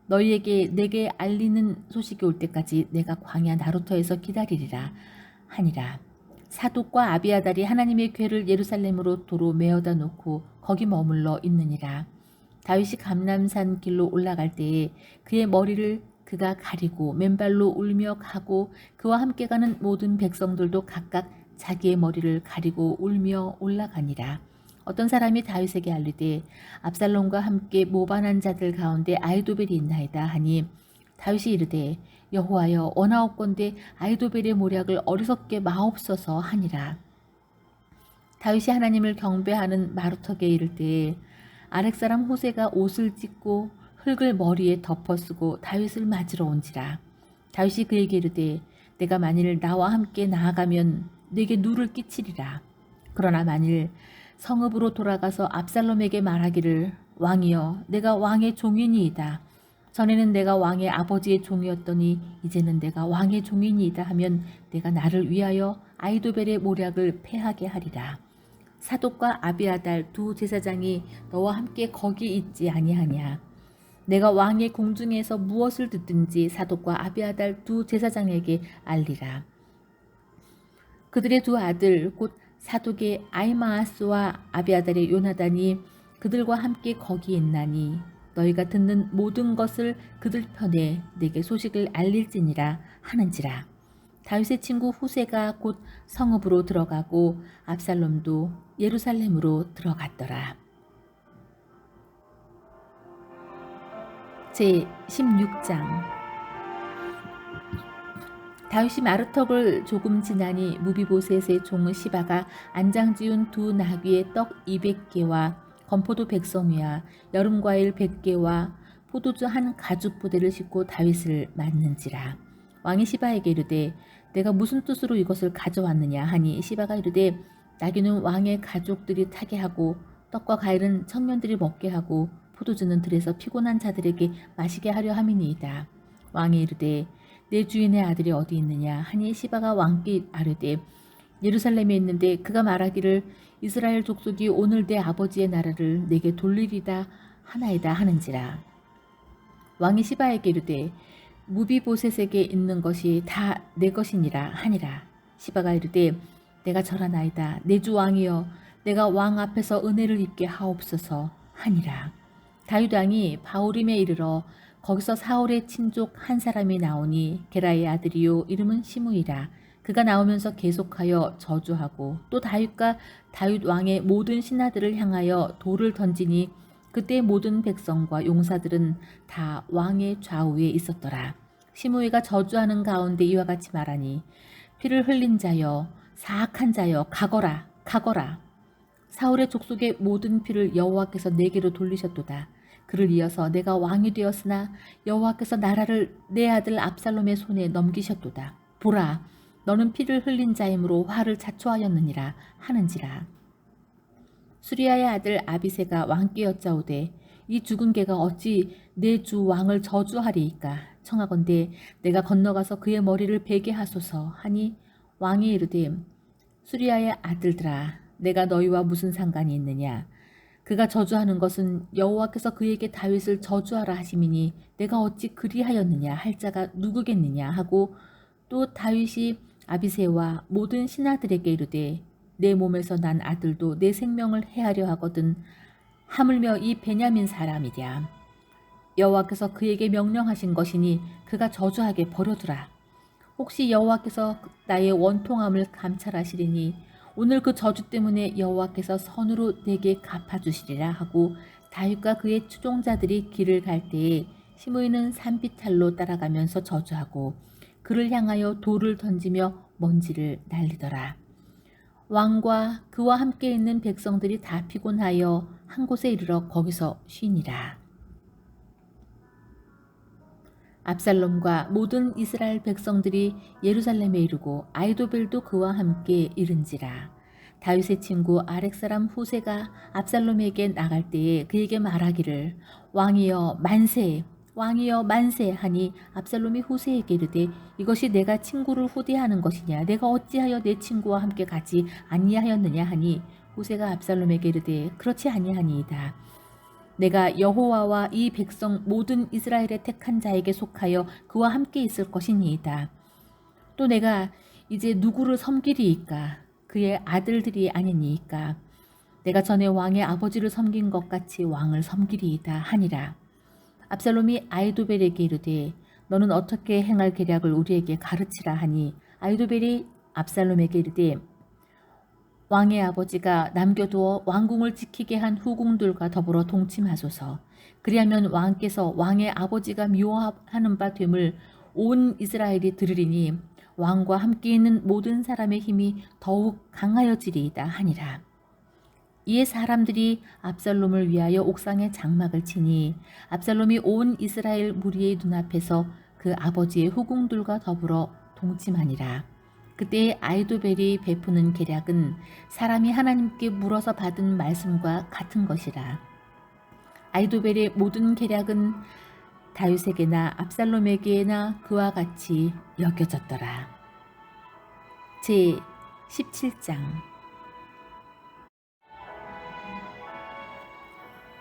너희에게 내게 알리는 소식이 올 때까지 내가 광야 나루터에서 기다리리라 하니라. 사독과 아비아달이 하나님의 궤를 예루살렘으로 도로 메어다 놓고 거기 머물러 있느니라. 다윗이 감람산 길로 올라갈 때에 그의 머리를 그가 가리고 맨발로 울며 가고 그와 함께 가는 모든 백성들도 각각 자기의 머리를 가리고 울며 올라가니라. 어떤 사람이 다윗에게 알리되 압살롬과 함께 모반한 자들 가운데 아히도벨이 있나이다 하니 다윗이 이르되 여호와여 원하옵건대 아히도벨의 모략을 어리석게 마옵소서 하니라. 다윗이 하나님을 경배하는 마루터에 이를 때에 아렉 사람 호세가 옷을 찢고 흙을 머리에 덮어쓰고 다윗을 맞으러 온지라. 다윗이 그에게 이르되 내가 만일 나와 함께 나아가면 내게 누를 끼치리라. 그러나 만일 성읍으로 돌아가서 압살롬에게 말하기를 왕이여 내가 왕의 종이니이다. 전에는 내가 왕의 아버지의 종이었더니 이제는 내가 왕의 종이니이다 하면 내가 나를 위하여 아히도벨의 모략을 패하게 하리라. 사독과 아비아달 두 제사장이 너와 함께 거기 있지 아니하냐. 내가 왕의 궁중에서 무엇을 듣든지 사독과 아비아달 두 제사장에게 알리라. 그들의 두 아들 곧 사독의 아히마아스와 아비아달의 요나단이 그들과 함께 거기 있나니 너희가 듣는 모든 것을 그들 편에 내게 소식을 알릴지니라 하는지라. 다윗의 친구 후세가 곧 성읍으로 들어가고 압살롬도 예루살렘으로 들어갔더라. 제 16장 다윗이 마루턱을 조금 지나니 무비보셋의 종 시바가 안장 지은 두 나귀의 떡 200개와 건포도 100섬이와 여름과일 100개와 포도주 한 가죽 부대를 싣고 다윗을 맞는지라. 왕이 시바에게 이르되 내가 무슨 뜻으로 이것을 가져왔느냐 하니 시바가 이르되 나귀는 왕의 가족들이 타게 하고 떡과 과일은 청년들이 먹게 하고 포도주는 들에서 피곤한 자들에게 마시게 하려 함이니이다. 왕이 이르되 내 주인의 아들이 어디 있느냐 하니 시바가 왕께 아뢰되 예루살렘에 있는데 그가 말하기를 이스라엘 족속이 오늘 내 아버지의 나라를 내게 돌리리다 하나이다 하는지라. 왕이 시바에게 이르되 무비보셋에게 있는 것이 다 내 것이니라 하니라. 시바가 이르되 내가 절하나이다. 내 주 왕이여 내가 왕 앞에서 은혜를 입게 하옵소서 하니라. 다윗 왕이 바후림에 이르러 거기서 사울의 친족 한 사람이 나오니 게라의 아들이요 이름은 시므이라. 그가 나오면서 계속하여 저주하고 또 다윗과 다윗 왕의 모든 신하들을 향하여 돌을 던지니 그때 모든 백성과 용사들은 다 왕의 좌우에 있었더라. 시므이가 저주하는 가운데 이와 같이 말하니 피를 흘린 자여 사악한 자여 가거라 가거라. 사울의 족속의 모든 피를 여호와께서 내게로 돌리셨도다. 그를 이어서 내가 왕이 되었으나 여호와께서 나라를 내 아들 압살롬의 손에 넘기셨도다. 보라 너는 피를 흘린 자이므로 화를 자초하였느니라 하는지라. 수리아의 아들 아비새가 왕께 여짜오되 이 죽은 개가 어찌 내 주 왕을 저주하리이까. 청하건대 내가 건너가서 그의 머리를 베게 하소서 하니 왕이 이르되 수리아의 아들들아 내가 너희와 무슨 상관이 있느냐. 그가 저주하는 것은 여호와께서 그에게 다윗을 저주하라 하심이니 내가 어찌 그리하였느냐 할 자가 누구겠느냐 하고 또 다윗이 아비새와 모든 신하들에게 이르되 내 몸에서 난 아들도 내 생명을 해하려 하거든 하물며 이 베냐민 사람이랴. 여호와께서 그에게 명령하신 것이니 그가 저주하게 버려두라. 혹시 여호와께서 나의 원통함을 감찰하시리니 오늘 그 저주 때문에 여호와께서 선으로 내게 갚아주시리라 하고 다윗과 그의 추종자들이 길을 갈 때에 시므이는 산비탈로 따라가면서 저주하고 그를 향하여 돌을 던지며 먼지를 날리더라. 왕과 그와 함께 있는 백성들이 다 피곤하여 한 곳에 이르러 거기서 쉬니라. 압살롬과 모든 이스라엘 백성들이 예루살렘에 이르고 아이도벨도 그와 함께 이른지라. 다윗의 친구 아렉 사람 후세가 압살롬에게 나갈 때에 그에게 말하기를 왕이여 만세 왕이여 만세 하니 압살롬이 후세에게 이르되 이것이 내가 친구를 후대하는 것이냐 내가 어찌하여 내 친구와 함께 가지 아니하였느냐 하니 후세가 압살롬에게 이르되 그렇지 아니하니이다. 내가 여호와와 이 백성 모든 이스라엘의 택한 자에게 속하여 그와 함께 있을 것이니이다. 또 내가 이제 누구를 섬기리이까 그의 아들들이 아니니이까 내가 전에 왕의 아버지를 섬긴 것 같이 왕을 섬기리이다 하니라. 압살롬이 아이도벨에게 이르되 너는 어떻게 행할 계략을 우리에게 가르치라 하니 아이도벨이 압살롬에게 이르되 왕의 아버지가 남겨두어 왕궁을 지키게 한 후궁들과 더불어 동침하소서. 그리하면 왕께서 왕의 아버지가 미워하는 바 됨을 온 이스라엘이 들으리니 왕과 함께 있는 모든 사람의 힘이 더욱 강하여지리이다 하니라. 이에 사람들이 압살롬을 위하여 옥상에 장막을 치니 압살롬이 온 이스라엘 무리의 눈앞에서 그 아버지의 후궁들과 더불어 동침하니라. 그때 아이도벨이 베푸는 계략은 사람이 하나님께 물어서 받은 말씀과 같은 것이라. 아이도벨의 모든 계략은 다윗에게나 압살롬에게나 그와 같이 여겨졌더라. 제 17장.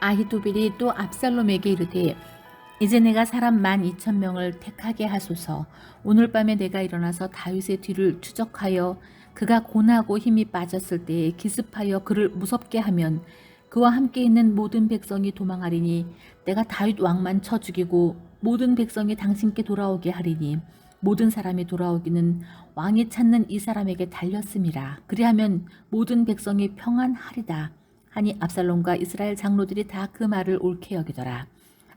아히도벨이 또 압살롬에게 이르되 이제 내가 사람 12,000명을 택하게 하소서. 오늘 밤에 내가 일어나서 다윗의 뒤를 추적하여 그가 고나고 힘이 빠졌을 때에 기습하여 그를 무섭게 하면 그와 함께 있는 모든 백성이 도망하리니 내가 다윗 왕만 쳐 죽이고 모든 백성이 당신께 돌아오게 하리니 모든 사람이 돌아오기는 왕이 찾는 이 사람에게 달렸음이라. 그리하면 모든 백성이 평안하리다 하니 압살롬과 이스라엘 장로들이 다 그 말을 옳게 여기더라.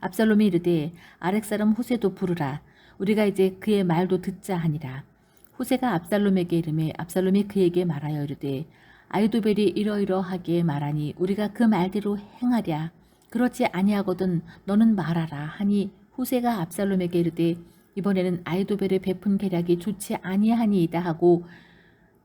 압살롬이 이르되 아렉 사람 후세도 부르라. 우리가 이제 그의 말도 듣자 하니라. 후세가 압살롬에게 이르매 압살롬이 그에게 말하여 이르되 아히도벨이 이러이러하게 말하니 우리가 그 말대로 행하랴. 그렇지 아니하거든 너는 말하라 하니 후세가 압살롬에게 이르되 이번에는 아히도벨의 베푼 계략이 좋지 아니하니이다 하고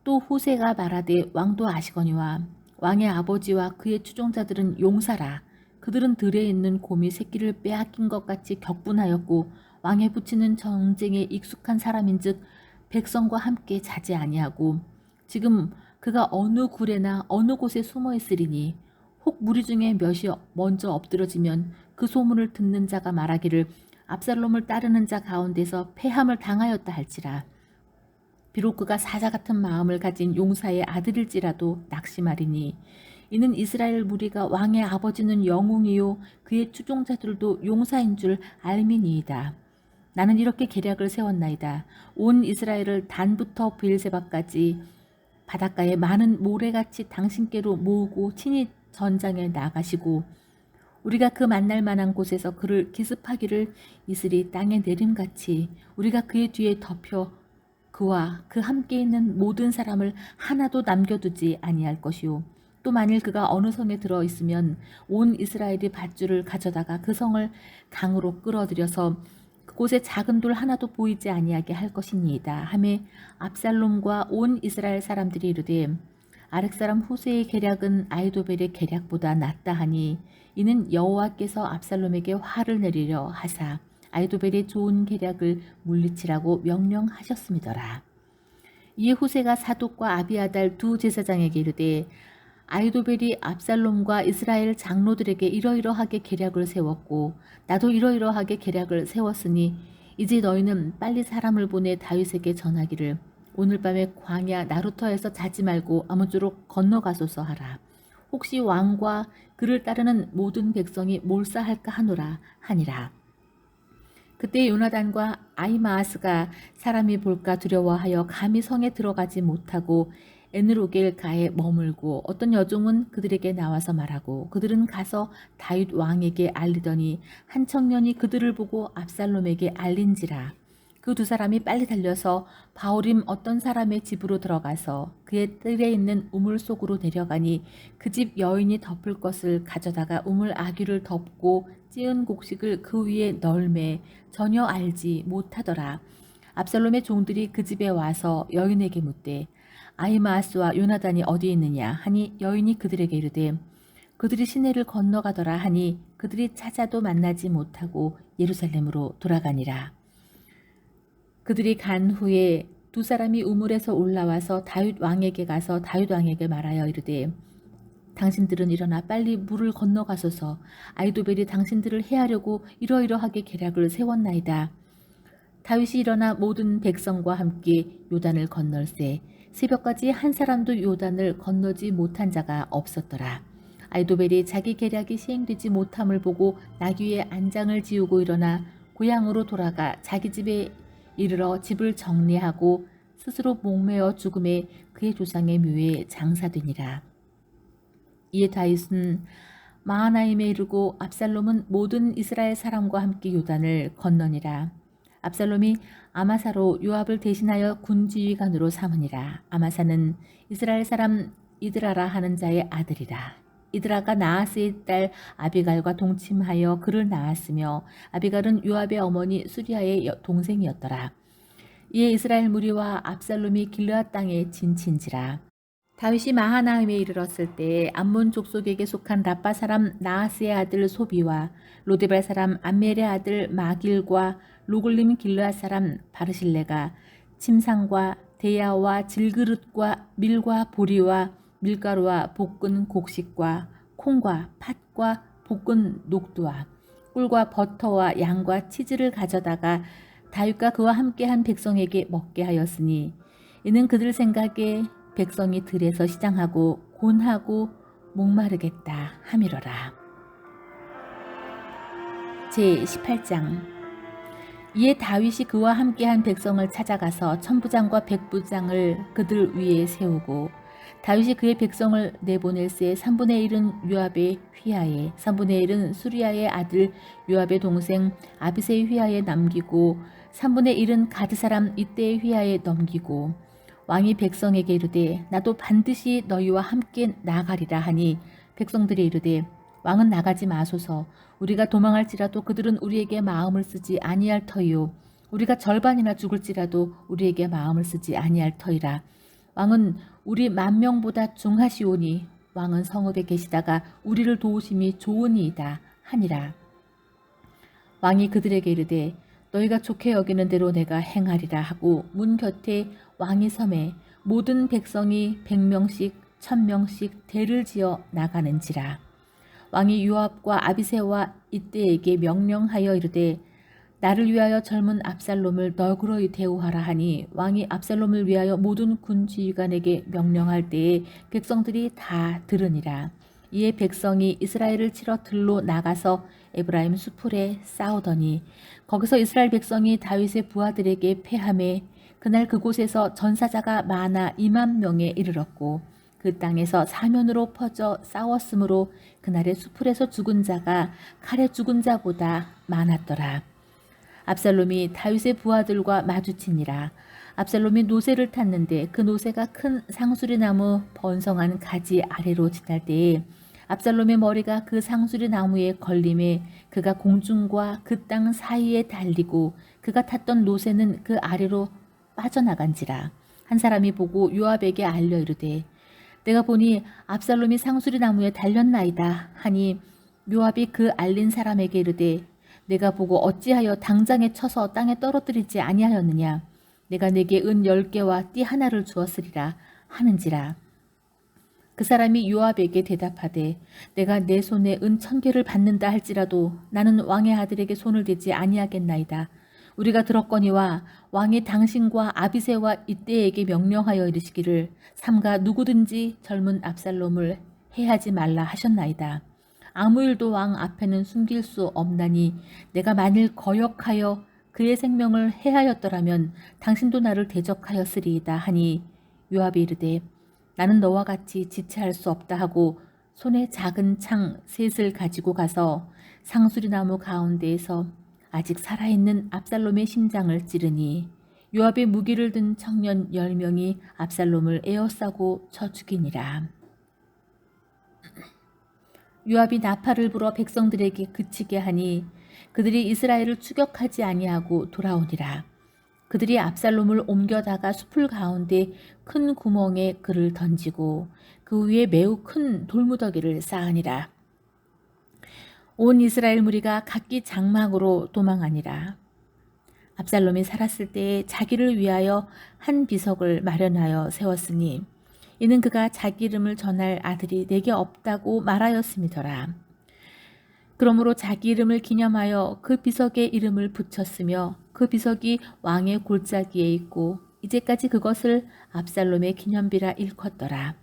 또 후세가 말하되 왕도 아시거니와 왕의 아버지와 그의 추종자들은 용사라. 그들은 들에 있는 곰이 새끼를 빼앗긴 것 같이 격분하였고 왕에 붙이는 전쟁에 익숙한 사람인즉 백성과 함께 자지 아니하고 지금 그가 어느 굴에나 어느 곳에 숨어 있으리니 혹 무리 중에 몇이 먼저 엎드러지면 그 소문을 듣는 자가 말하기를 압살롬을 따르는 자 가운데서 패함을 당하였다 할지라. 비록 그가 사자 같은 마음을 가진 용사의 아들일지라도 낙심하리니 이는 이스라엘 무리가 왕의 아버지는 영웅이요 그의 추종자들도 용사인 줄 알미니이다. 나는 이렇게 계략을 세웠나이다. 온 이스라엘을 단부터 브엘세바까지 바닷가에 많은 모래같이 당신께로 모으고 친히 전장에 나가시고 우리가 그 만날 만한 곳에서 그를 기습하기를 이슬이 땅에 내림같이 우리가 그의 뒤에 덮여 그와 그 함께 있는 모든 사람을 하나도 남겨두지 아니할 것이요. 또 만일 그가 어느 성에 들어 있으면 온 이스라엘이 밧줄을 가져다가 그 성을 강으로 끌어들여서 그곳에 작은 돌 하나도 보이지 아니하게 할 것이니이다 하매 압살롬과 온 이스라엘 사람들이 이르되 아렉 사람 후세의 계략은 아히도벨의 계략보다 낫다 하니 이는 여호와께서 압살롬에게 화를 내리려 하사 아히도벨의 좋은 계략을 물리치라고 명령하셨음이더라. 이에 후세가 사독과 아비아달 두 제사장에게 이르되 아히도벨이 압살롬과 이스라엘 장로들에게 이러이러하게 계략을 세웠고 나도 이러이러하게 계략을 세웠으니 이제 너희는 빨리 사람을 보내 다윗에게 전하기를 오늘 밤에 광야 나루터에서 자지 말고 아무쪼록 건너가소서 하라. 혹시 왕과 그를 따르는 모든 백성이 몰사할까 하노라 하니라. 그때 요나단과 아히마아스가 사람이 볼까 두려워하여 감히 성에 들어가지 못하고 에느로겔가에 머물고 어떤 여종은 그들에게 나와서 말하고 그들은 가서 다윗 왕에게 알리더니 한 청년이 그들을 보고 압살롬에게 알린지라. 그 두 사람이 빨리 달려서 바오림 어떤 사람의 집으로 들어가서 그의 뜰에 있는 우물 속으로 내려가니 그 집 여인이 덮을 것을 가져다가 우물 아귀를 덮고 찌은 곡식을 그 위에 널매 전혀 알지 못하더라. 압살롬의 종들이 그 집에 와서 여인에게 묻되 아히마아스와 요나단이 어디 있느냐 하니 여인이 그들에게 이르되 그들이 시내를 건너가더라 하니 그들이 찾아도 만나지 못하고 예루살렘으로 돌아가니라. 그들이 간 후에 두 사람이 우물에서 올라와서 다윗 왕에게 가서 다윗 왕에게 말하여 이르되 당신들은 일어나 빨리 물을 건너가소서. 아히도벨이 당신들을 해하려고 이러이러하게 계략을 세웠나이다. 다윗이 일어나 모든 백성과 함께 요단을 건널세 새벽까지 한 사람도 요단을 건너지 못한 자가 없었더라. 아히도벨이 자기 계략이 시행되지 못함을 보고 나귀에 안장을 지우고 일어나 고향으로 돌아가 자기 집에 이르러 집을 정리하고 스스로 목매어 죽음에 그의 조상의 묘에 장사되니라. 이에 다윗은 마하나임에 이르고 압살롬은 모든 이스라엘 사람과 함께 요단을 건너니라. 압살롬이 아마사로 요압을 대신하여 군지휘관으로 삼으니라. 아마사는 이스라엘 사람 이드라라 하는 자의 아들이라. 이드라가 나하스의 딸 아비갈과 동침하여 그를 낳았으며 아비갈은 요압의 어머니 수리아의 동생이었더라. 이에 이스라엘 무리와 압살롬이 길르앗 땅에 진친지라. 다윗이 마하나임에 이르렀을 때 암몬 족속에게 속한 라빠 사람 나하스의 아들 소비와 로데발 사람 암멜의 아들 마길과 로글림 길르앗 사람 바르실레가 침상과 대야와 질그릇과 밀과 보리와 밀가루와 볶은 곡식과 콩과 팥과 볶은 녹두와 꿀과 버터와 양과 치즈를 가져다가 다윗과 그와 함께한 백성에게 먹게 하였으니 이는 그들 생각에 백성이 들에서 시장하고 곤하고 목마르겠다 함이러라. 제18장 이에 다윗이 그와 함께한 백성을 찾아가서 천부장과 백부장을 그들 위에 세우고 다윗이 그의 백성을 내보낼새 3분의 1은 요압의 휘하에 3분의 1은 수리아의 아들 요압의 동생 아비새의 휘하에 남기고 3분의 1은 가드 사람 이때의 휘하에 넘기고 왕이 백성에게 이르되 나도 반드시 너희와 함께 나가리라 하니 백성들이 이르되 왕은 나가지 마소서. 우리가 도망할지라도 그들은 우리에게 마음을 쓰지 아니할 터이요 우리가 절반이나 죽을지라도 우리에게 마음을 쓰지 아니할 터이라. 왕은 우리 10,000명보다 중하시오니 왕은 성읍에 계시다가 우리를 도우심이 좋으니이다 하니라. 왕이 그들에게 이르되 너희가 좋게 여기는 대로 내가 행하리라 하고 문 곁에 왕의 섬에 모든 백성이 100명씩 1000명씩 대를 지어 나가는지라. 왕이 요압과 아비새와 이때에게 명령하여 이르되 나를 위하여 젊은 압살롬을 너그러이 대우하라 하니 왕이 압살롬을 위하여 모든 군 지휘관에게 명령할 때에 백성들이 다 들으니라. 이에 백성이 이스라엘을 치러 들로 나가서 에브라임 수풀에 싸우더니 거기서 이스라엘 백성이 다윗의 부하들에게 패하매 그날 그곳에서 전사자가 많아 20,000명에 이르렀고 그 땅에서 사면으로 퍼져 싸웠으므로 그날의 수풀에서 죽은 자가 칼에 죽은 자보다 많았더라. 압살롬이 다윗의 부하들과 마주치니라. 압살롬이 노새를 탔는데 그 노새가 큰 상수리나무 번성한 가지 아래로 지날 때에 압살롬의 머리가 그 상수리나무에 걸림에 그가 공중과 그 땅 사이에 달리고 그가 탔던 노새는 그 아래로 빠져나간지라. 한 사람이 보고 요압에게 알려 이르되 내가 보니 압살롬이 상수리나무에 달렸나이다 하니 요압이 그 알린 사람에게 이르되 내가 보고 어찌하여 당장에 쳐서 땅에 떨어뜨리지 아니하였느냐. 내가 내게 은 10개와 띠 하나를 주었으리라 하는지라. 그 사람이 요압에게 대답하되 내가 내 손에 은 1,000개를 받는다 할지라도 나는 왕의 아들에게 손을 대지 아니하겠나이다. 우리가 들었거니와 왕이 당신과 아비새와 이때에게 명령하여 이르시기를 삼가 누구든지 젊은 압살롬을 해하지 말라 하셨나이다. 아무 일도 왕 앞에는 숨길 수 없나니 내가 만일 거역하여 그의 생명을 해하였더라면 당신도 나를 대적하였으리이다 하니 요압이 이르되 나는 너와 같이 지체할 수 없다 하고 손에 작은 창 셋을 가지고 가서 상수리나무 가운데에서 아직 살아있는 압살롬의 심장을 찌르니 요압의 무기를 든 청년 10명이 압살롬을 에워싸고 쳐 죽이니라. 요압이 나팔을 불어 백성들에게 그치게 하니 그들이 이스라엘을 추격하지 아니하고 돌아오니라. 그들이 압살롬을 옮겨다가 숲을 가운데 큰 구멍에 그를 던지고 그 위에 매우 큰 돌무더기를 쌓으니라. 온 이스라엘 무리가 각기 장막으로 도망하니라. 압살롬이 살았을 때에 자기를 위하여 한 비석을 마련하여 세웠으니 이는 그가 자기 이름을 전할 아들이 내게 없다고 말하였음이더라. 그러므로 자기 이름을 기념하여 그 비석에 이름을 붙였으며 그 비석이 왕의 골짜기에 있고 이제까지 그것을 압살롬의 기념비라 일컫더라.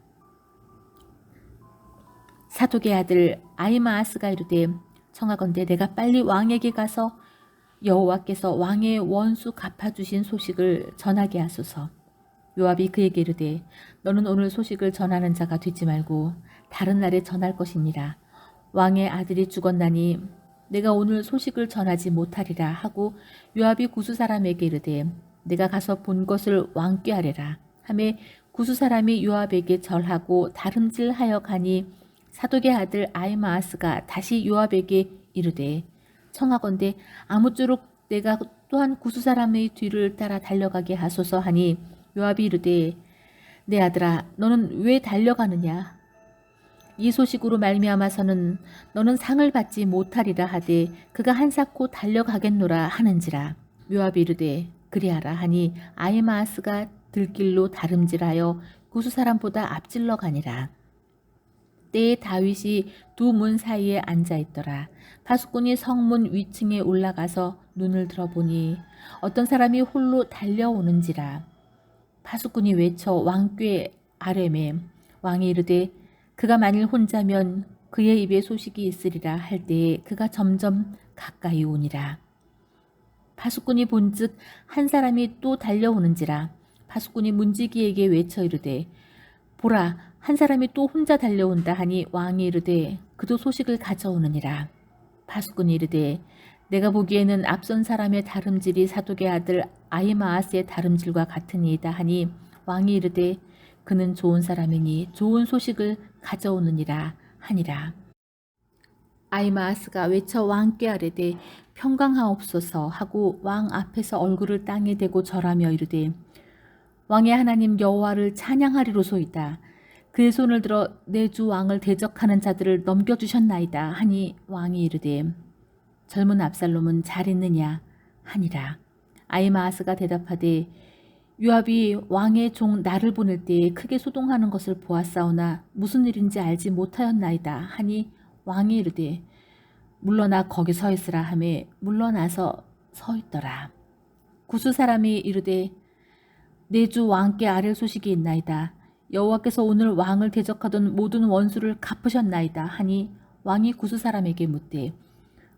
사독의 아들 아히마아스가 이르되 청하건대 내가 빨리 왕에게 가서 여호와께서 왕의 원수 갚아주신 소식을 전하게 하소서. 요압이 그에게 이르되 너는 오늘 소식을 전하는 자가 되지 말고 다른 날에 전할 것이니라. 왕의 아들이 죽었나니 내가 오늘 소식을 전하지 못하리라 하고 요압이 구스 사람에게 이르되 내가 가서 본 것을 왕께 하리라 하매 구스 사람이 요압에게 절하고 다름질하여 가니 사독의 아들 아히마아스가 다시 요압에게 이르되 청하건대 아무쪼록 내가 또한 구스 사람의 뒤를 따라 달려가게 하소서 하니 요압이 이르되 내 아들아 너는 왜 달려가느냐. 이 소식으로 말미암아서는 너는 상을 받지 못하리라 하되 그가 한사코 달려가겠노라 하는지라. 요압이 이르되 그리하라 하니 아히마아스가 들길로 다름질하여 구스 사람보다 앞질러 가니라. 때에 다윗이 두 문 사이에 앉아있더라. 파수꾼이 성문 위층에 올라가서 눈을 들어보니 어떤 사람이 홀로 달려오는지라. 파수꾼이 외쳐 왕께 아뢰매 왕이 이르되 그가 만일 혼자면 그의 입에 소식이 있으리라 할 때에 그가 점점 가까이 오니라. 파수꾼이 본즉 한 사람이 또 달려오는지라. 파수꾼이 문지기에게 외쳐 이르되 보라 한 사람이 또 혼자 달려온다 하니 왕이 이르되 그도 소식을 가져오느니라. 파수꾼이 이르되 내가 보기에는 앞선 사람의 다름질이 사독의 아들 아히마아스의 다름질과 같으니이다 하니 왕이 이르되 그는 좋은 사람이니 좋은 소식을 가져오느니라 하니라. 아히마아스가 외쳐 왕께 아뢰되 평강하옵소서 하고 왕 앞에서 얼굴을 땅에 대고 절하며 이르되 왕의 하나님 여호와를 찬양하리로소이다. 그의 손을 들어 내 주 왕을 대적하는 자들을 넘겨주셨나이다 하니 왕이 이르되 젊은 압살롬은 잘 있느냐 하니라. 아히마아스가 대답하되 요압이 왕의 종 나를 보낼 때에 크게 소동하는 것을 보았사오나 무슨 일인지 알지 못하였나이다 하니 왕이 이르되 물러나 거기 서 있으라 하매 물러나서 서 있더라. 구스 사람이 이르되 내 주 왕께 아랠 소식이 있나이다. 여호와께서 오늘 왕을 대적하던 모든 원수를 갚으셨나이다 하니 왕이 구스 사람에게 묻되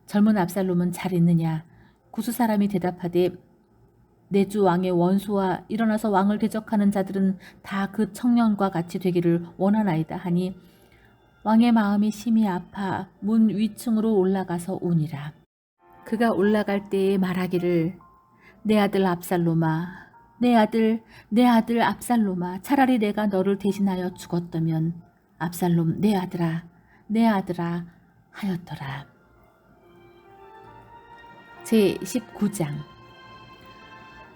젊은 압살롬은 잘 있느냐. 구스 사람이 대답하되 내 주 왕의 원수와 일어나서 왕을 대적하는 자들은 다 그 청년과 같이 되기를 원하나이다 하니 왕의 마음이 심히 아파 문 위층으로 올라가서 우니라. 그가 올라갈 때에 말하기를 내 아들 압살롬아 내 아들 압살롬아 차라리 내가 너를 대신하여 죽었다면 압살롬 내 아들아 하였더라. 제19장.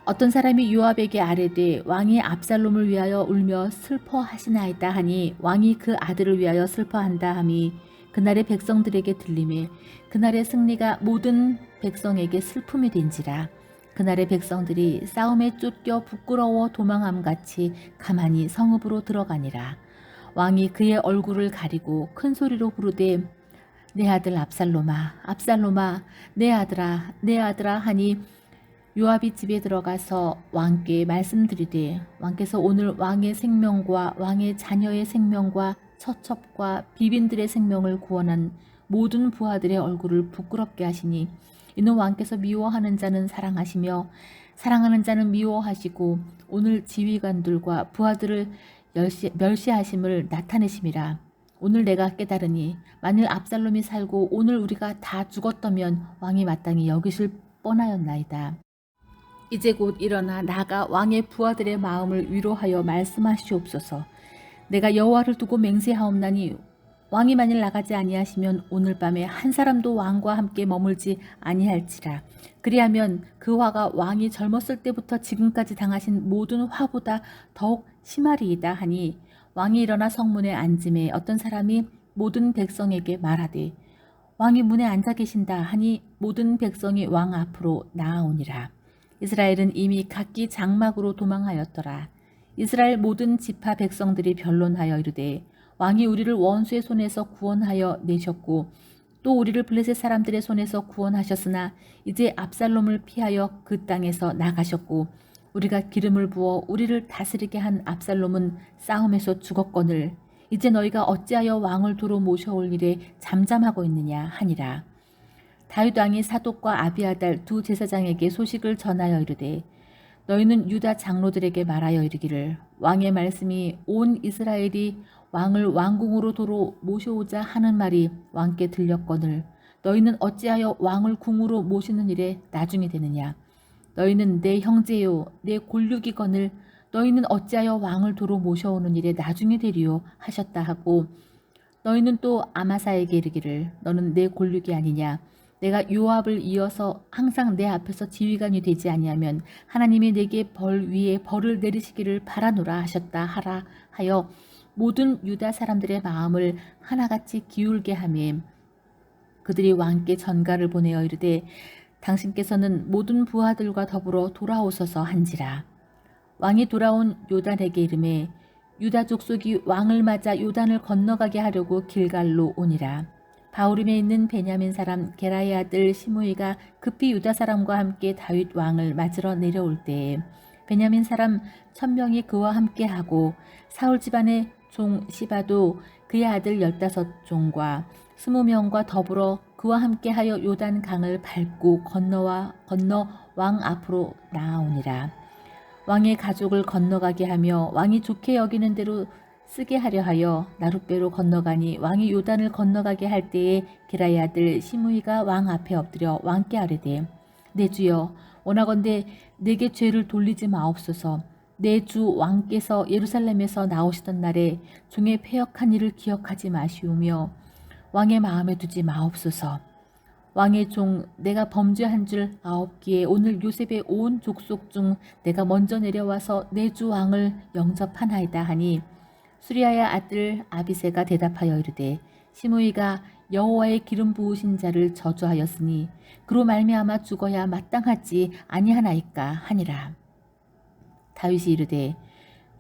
어떤 사람이 요압에게 아뢰되 왕이 압살롬을 위하여 울며 슬퍼하시나이다 하니 왕이 그 아들을 위하여 슬퍼한다 함이 그날의 백성들에게 들리매 그날의 승리가 모든 백성에게 슬픔이 된지라. 그날의 백성들이 싸움에 쫓겨 부끄러워 도망함같이 가만히 성읍으로 들어가니라. 왕이 그의 얼굴을 가리고 큰 소리로 부르되 내 아들 압살롬아 내 아들아 하니 요압이 집에 들어가서 왕께 말씀드리되 왕께서 오늘 왕의 생명과 왕의 자녀의 생명과 처첩과 비빈들의 생명을 구원한 모든 부하들의 얼굴을 부끄럽게 하시니 이는 왕께서 미워하는 자는 사랑하시며 사랑하는 자는 미워하시고 오늘 지휘관들과 부하들을 멸시하심을 나타내심이라. 오늘 내가 깨달으니 만일 압살롬이 살고 오늘 우리가 다 죽었다면 왕이 마땅히 여기실 뻔하였나이다. 이제 곧 일어나 나가 왕의 부하들의 마음을 위로하여 말씀하시옵소서. 내가 여호와를 두고 맹세하옵나니 왕이 만일 나가지 아니하시면 오늘 밤에 한 사람도 왕과 함께 머물지 아니할지라. 그리하면 그 화가 왕이 젊었을 때부터 지금까지 당하신 모든 화보다 더욱 심하리이다 하니 왕이 일어나 성문에 앉음에 어떤 사람이 모든 백성에게 말하되 왕이 문에 앉아 계신다 하니 모든 백성이 왕 앞으로 나아오니라. 이스라엘은 이미 각기 장막으로 도망하였더라. 이스라엘 모든 지파 백성들이 변론하여 이르되 왕이 우리를 원수의 손에서 구원하여 내셨고 또 우리를 블레셋 사람들의 손에서 구원하셨으나 이제 압살롬을 피하여 그 땅에서 나가셨고 우리가 기름을 부어 우리를 다스리게 한 압살롬은 싸움에서 죽었거늘 이제 너희가 어찌하여 왕을 도로 모셔올 일에 잠잠하고 있느냐 하니라. 다윗 왕이 사독과 아비아달 두 제사장에게 소식을 전하여 이르되 너희는 유다 장로들에게 말하여 이르기를 왕의 말씀이 온 이스라엘이 왕을 왕궁으로 도로 모셔오자 하는 말이 왕께 들렸거늘 너희는 어찌하여 왕을 궁으로 모시는 일에 나중이 되느냐. 너희는 내 형제요 내 골육이거늘 너희는 어찌하여 왕을 도로 모셔오는 일에 나중이 되리요 하셨다 하고 너희는 또 아마사에게 이르기를 너는 내 골육이 아니냐. 내가 요압을 이어서 항상 내 앞에서 지휘관이 되지 아니하면 하나님이 내게 벌 위에 벌을 내리시기를 바라노라 하셨다 하라 하여 모든 유다 사람들의 마음을 하나같이 기울게 하며 그들이 왕께 전가를 보내어 이르되 당신께서는 모든 부하들과 더불어 돌아오소서 한지라. 왕이 돌아온 요단에게 이르매 유다 족속이 왕을 맞아 요단을 건너가게 하려고 길갈로 오니라. 바후림에 있는 베냐민 사람 게라의 아들 시므이가 급히 유다 사람과 함께 다윗 왕을 맞으러 내려올 때에 베냐민 사람 1000명이 그와 함께하고 사울 집안의 종 시바도 그의 아들 15종과 20명과 더불어 그와 함께하여 요단 강을 밟고 건너 왕 앞으로 나아오니라. 왕의 가족을 건너가게 하며 왕이 좋게 여기는 대로 쓰게 하려 하여 나룻배로 건너가니 왕이 요단을 건너가게 할 때에 게라의 아들 시므이가 왕 앞에 엎드려 왕께 아뢰되 내 주여 원하건대 내게 죄를 돌리지 마옵소서. 내 주 왕께서 예루살렘에서 나오시던 날에 종의 패역한 일을 기억하지 마시오며 왕의 마음에 두지 마옵소서. 왕의 종 내가 범죄한 줄 아옵기에 오늘 요셉의 온 족속 중 내가 먼저 내려와서 내 주 왕을 영접하나이다 하니 수리아의 아들 아비새가 대답하여 이르되 시므이가 여호와의 기름 부으신 자를 저주하였으니 그로 말미암아 죽어야 마땅하지 아니하나이까 하니라. 다윗이 이르되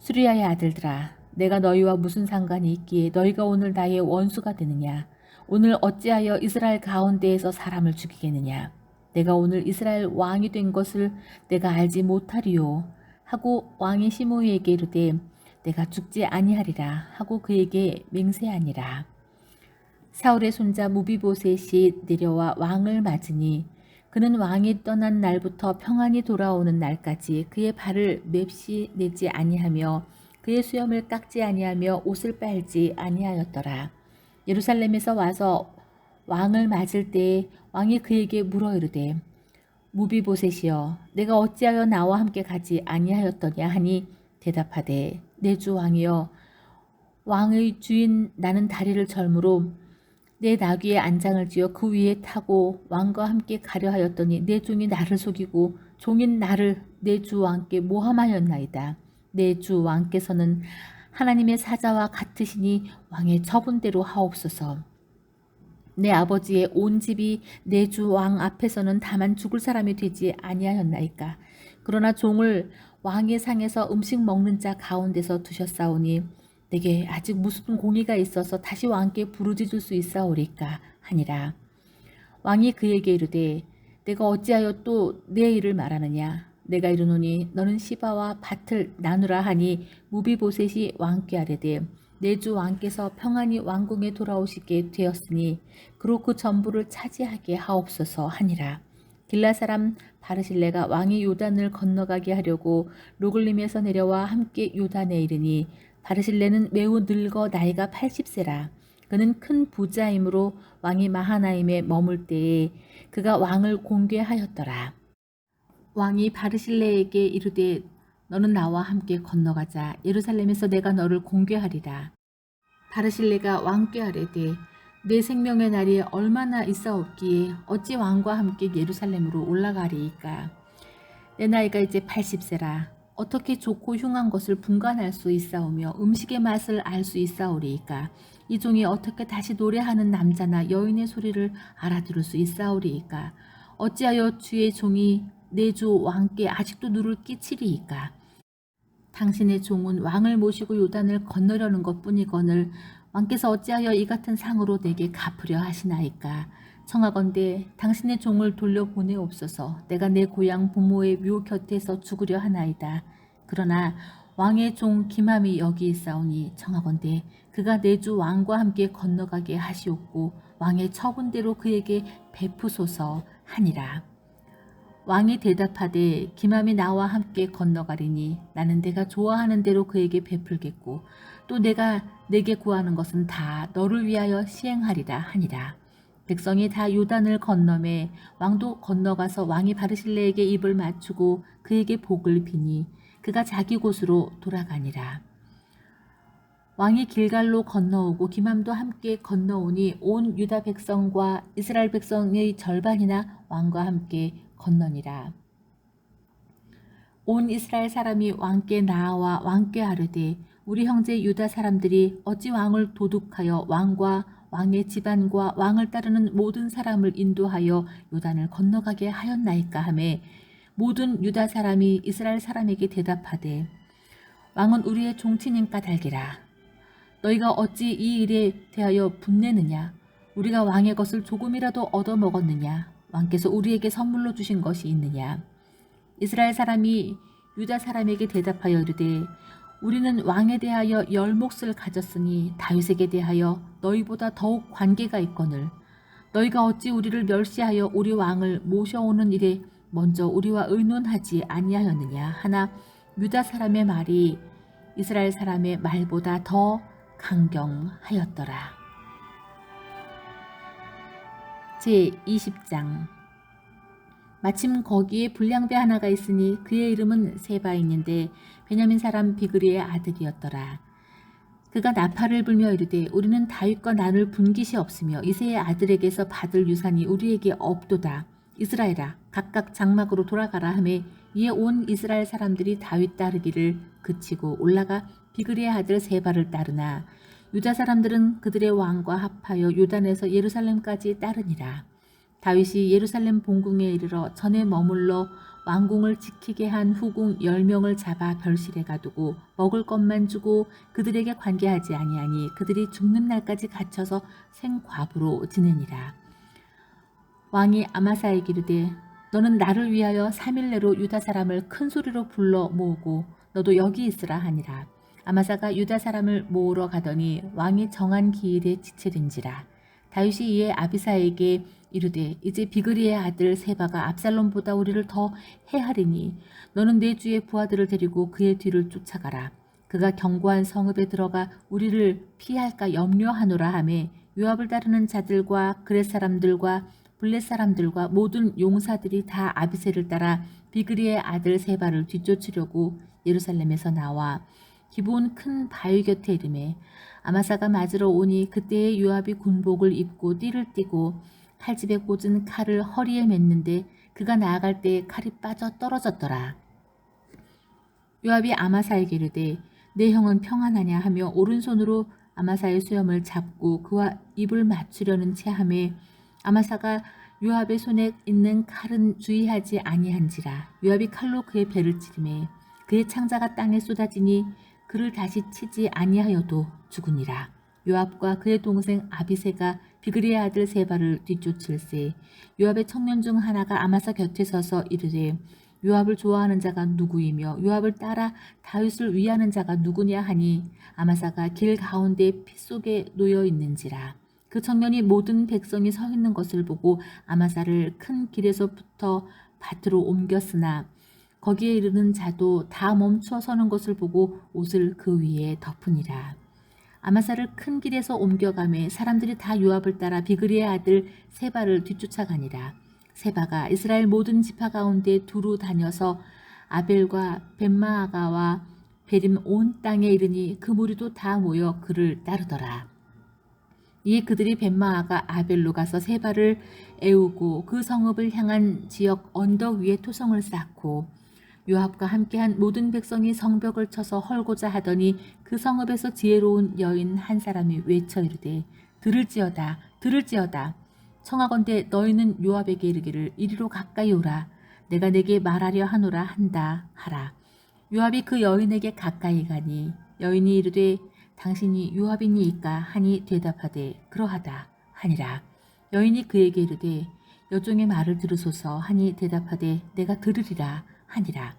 수리아의 아들들아 내가 너희와 무슨 상관이 있기에 너희가 오늘 나의 원수가 되느냐. 오늘 어찌하여 이스라엘 가운데에서 사람을 죽이겠느냐. 내가 오늘 이스라엘 왕이 된 것을 내가 알지 못하리요 하고 왕이 시므이에게 이르되 내가 죽지 아니하리라 하고 그에게 맹세하니라. 사울의 손자 무비보셋이 내려와 왕을 맞으니 그는 왕이 떠난 날부터 평안히 돌아오는 날까지 그의 발을 맵시 내지 아니하며 그의 수염을 깎지 아니하며 옷을 빨지 아니하였더라. 예루살렘에서 와서 왕을 맞을 때에 왕이 그에게 물어 이르되 무비보셋이여 내가 어찌하여 나와 함께 가지 아니하였더냐 하니 대답하되 내 주 왕이여 왕의 주인 나는 다리를 절므로 내 나귀에 안장을 지어 그 위에 타고 왕과 함께 가려 하였더니 내 종이 나를 속이고 종인 나를 내 주 왕께 모함하였나이다. 내 주 왕께서는 하나님의 사자와 같으시니 왕의 처분대로 하옵소서. 내 아버지의 온 집이 내 주 왕 앞에서는 다만 죽을 사람이 되지 아니하였나이까. 그러나 종을 왕의 상에서 음식 먹는 자 가운데서 두셨사오니 내게 아직 무슨 공의가 있어서 다시 왕께 부르짖을 수 있사오리까 하니라. 왕이 그에게 이르되 내가 어찌하여 또 내 일을 말하느냐. 내가 이르노니 너는 시바와 밭을 나누라 하니 무비보셋이 왕께 아뢰되 내 주 왕께서 평안히 왕궁에 돌아오시게 되었으니 그로 그 전부를 차지하게 하옵소서 하니라. 길라 사람 바르실레가 왕이 요단을 건너가게 하려고 로글림에서 내려와 함께 요단에 이르니 바르실레는 매우 늙어 나이가 80세라. 그는 큰 부자이므로 왕이 마하나임에 머물 때에 그가 왕을 공개하였더라. 왕이 바르실레에게 이르되 너는 나와 함께 건너가자. 예루살렘에서 내가 너를 공개하리라. 바르실레가 왕께 아뢰되 내 생명의 날이 얼마나 있사옵기에 어찌 왕과 함께 예루살렘으로 올라가리이까. 내 나이가 이제 80세라. 어떻게 좋고 흉한 것을 분간할 수 있사오며 음식의 맛을 알 수 있사오리이까. 이 종이 어떻게 다시 노래하는 남자나 여인의 소리를 알아들을 수 있사오리이까. 어찌하여 주의 종이 내 주 왕께 아직도 누를 끼치리이까. 당신의 종은 왕을 모시고 요단을 건너려는 것뿐이거늘 왕께서 어찌하여 이 같은 상으로 내게 갚으려 하시나이까. 청하건대 당신의 종을 돌려보내옵소서. 내가 내 고향 부모의 묘 곁에서 죽으려 하나이다. 그러나 왕의 종 기맘이 여기 있사오니 청하건대 그가 내 주 왕과 함께 건너가게 하시옵고 왕의 처분대로 그에게 베푸소서 하니라. 왕이 대답하되 기맘이 나와 함께 건너가리니 나는 내가 좋아하는 대로 그에게 베풀겠고 또 내가 내게 구하는 것은 다 너를 위하여 시행하리라 하니라. 백성이 다 요단을 건너매 왕도 건너가서 왕이 바르실레에게 입을 맞추고 그에게 복을 비니 그가 자기 곳으로 돌아가니라. 왕이 길갈로 건너오고 기맘도 함께 건너오니 온 유다 백성과 이스라엘 백성의 절반이나 왕과 함께 건너니라. 온 이스라엘 사람이 왕께 나아와 왕께 아뢰되 우리 형제 유다 사람들이 어찌 왕을 도둑하여 왕과 왕의 집안과 왕을 따르는 모든 사람을 인도하여 요단을 건너가게 하였나이까 하매 모든 유다 사람이 이스라엘 사람에게 대답하되 왕은 우리의 종친인 까닭이라. 너희가 어찌 이 일에 대하여 분내느냐. 우리가 왕의 것을 조금이라도 얻어먹었느냐. 왕께서 우리에게 선물로 주신 것이 있느냐. 이스라엘 사람이 유다 사람에게 대답하여 이르되 우리는 왕에 대하여 열 몫을 가졌으니 다윗에게 대하여 너희보다 더욱 관계가 있거늘 너희가 어찌 우리를 멸시하여 우리 왕을 모셔오는 일에 먼저 우리와 의논하지 아니하였느냐 하나 유다 사람의 말이 이스라엘 사람의 말보다 더 강경하였더라. 제20장. 마침 거기에 불량배 하나가 있으니 그의 이름은 세바인인데 베냐민 사람 비그리의 아들이었더라. 그가 나팔을 불며 이르되 우리는 다윗과 나눌 분깃이 없으며 이새의 아들에게서 받을 유산이 우리에게 없도다. 이스라엘아 각각 장막으로 돌아가라 하매 이에 온 이스라엘 사람들이 다윗 따르기를 그치고 올라가 비그리의 아들 세바를 따르나 유다 사람들은 그들의 왕과 합하여 요단에서 예루살렘까지 따르니라. 다윗이 예루살렘 본궁에 이르러 전에 머물러 왕궁을 지키게 한 후궁 10명을 잡아 별실에 가두고 먹을 것만 주고 그들에게 관계하지 아니하니 그들이 죽는 날까지 갇혀서 생과부로 지내니라. 왕이 아마사에게 이르되 너는 나를 위하여 3일 내로 유다 사람을 큰 소리로 불러 모으고 너도 여기 있으라 하니라. 아마사가 유다 사람을 모으러 가더니 왕이 정한 기일에 지체된지라. 다윗이 이에 아비사에게 이르되 이제 비그리의 아들 세바가 압살롬보다 우리를 더 해하리니 너는 내 주의 부하들을 데리고 그의 뒤를 쫓아가라. 그가 견고한 성읍에 들어가 우리를 피할까 염려하노라 하매 요압을 따르는 자들과 그렛 사람들과 블렛 사람들과 모든 용사들이 다 아비새를 따라 비그리의 아들 세바를 뒤쫓으려고 예루살렘에서 나와 기브온 큰 바위 곁에 이르매 아마사가 맞으러 오니 그때에 요압이 군복을 입고 띠를 띠고 칼집에 꽂은 칼을 허리에 맸는데 그가 나아갈 때에 칼이 빠져 떨어졌더라. 요압이 아마사에게 이르되 내 형은 평안하냐 하며 오른손으로 아마사의 수염을 잡고 그와 입을 맞추려는 체함에 아마사가 요압의 손에 있는 칼은 주의하지 아니한지라. 요압이 칼로 그의 배를 찌르매 그의 창자가 땅에 쏟아지니 그를 다시 치지 아니하여도 죽으니라. 요압과 그의 동생 아비새가 비그리의 아들 세바를 뒤쫓을세. 요압의 청년 중 하나가 아마사 곁에 서서 이르되 요압을 좋아하는 자가 누구이며 요압을 따라 다윗을 위하는 자가 누구냐 하니 아마사가 길 가운데 피 속에 놓여 있는지라. 그 청년이 모든 백성이 서 있는 것을 보고 아마사를 큰 길에서부터 밭으로 옮겼으나 거기에 이르는 자도 다 멈추어 서는 것을 보고 옷을 그 위에 덮으니라. 아마사를 큰 길에서 옮겨가매 사람들이 다 요압을 따라 비그리의 아들 세바를 뒤쫓아가니라. 세바가 이스라엘 모든 지파 가운데 두루 다녀서 아벨과 벳마아가와 베림 온 땅에 이르니 그 무리도 다 모여 그를 따르더라. 이에 그들이 벳마아가 아벨로 가서 세바를 애우고 그 성읍을 향한 지역 언덕 위에 토성을 쌓고 요압과 함께한 모든 백성이 성벽을 쳐서 헐고자 하더니 그 성읍에서 지혜로운 여인 한 사람이 외쳐 이르되 들을지어다 들을지어다 청하건대 너희는 요압에게 이르기를 이리로 가까이 오라 내가 내게 말하려 하노라 한다 하라. 요압이 그 여인에게 가까이 가니 여인이 이르되 당신이 요압이니이까 하니 대답하되 그러하다 하니라. 여인이 그에게 이르되 여종의 말을 들으소서 하니 대답하되 내가 들으리라 하니라.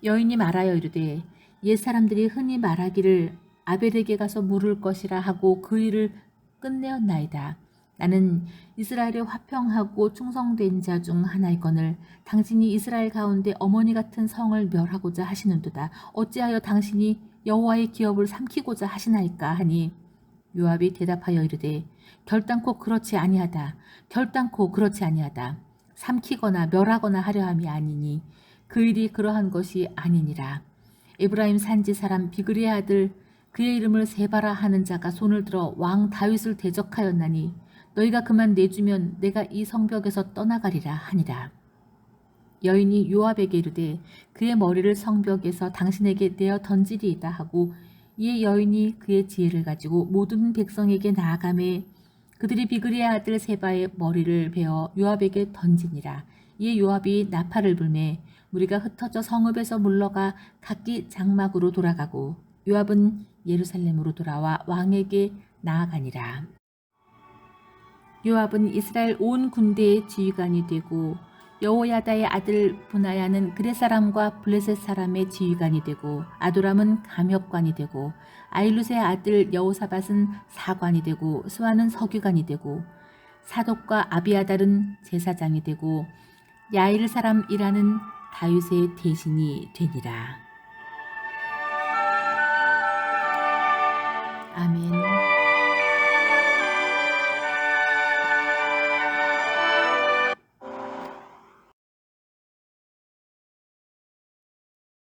여인이 말하여 이르되 옛 사람들이 흔히 말하기를 아벨에게 가서 물을 것이라 하고 그 일을 끝내었나이다. 나는 이스라엘에 화평하고 충성된 자 중 하나이거늘 당신이 이스라엘 가운데 어머니 같은 성을 멸하고자 하시는도다. 어찌하여 당신이 여호와의 기업을 삼키고자 하시나이까 하니 요압이 대답하여 이르되 결단코 그렇지 아니하다. 결단코 그렇지 아니하다. 삼키거나 멸하거나 하려 함이 아니니 그 일이 그러한 것이 아니니라. 에브라임 산지 사람 비그리의 아들 그의 이름을 세바라 하는 자가 손을 들어 왕 다윗을 대적하였나니 너희가 그만 내주면 내가 이 성벽에서 떠나가리라 하니라. 여인이 요압에게 이르되 그의 머리를 성벽에서 당신에게 내어 던지리이다 하고 이에 여인이 그의 지혜를 가지고 모든 백성에게 나아가매 그들이 비그리의 아들 세바의 머리를 베어 요압에게 던지니라. 이에 요압이 나팔을 불매 무리가 흩어져 성읍에서 물러가 각기 장막으로 돌아가고 요압은 예루살렘으로 돌아와 왕에게 나아가니라. 요압은 이스라엘 온 군대의 지휘관이 되고 여호야다의 아들 분하야는 그렛 사람과 블레셋 사람의 지휘관이 되고 아도람은 감역관이 되고 아일룻의 아들 여호사밧은 사관이 되고 스와는 서기관이 되고 사독과 아비아달은 제사장이 되고 야일 사람이라는 다윗의 대신이 되니라. 아멘.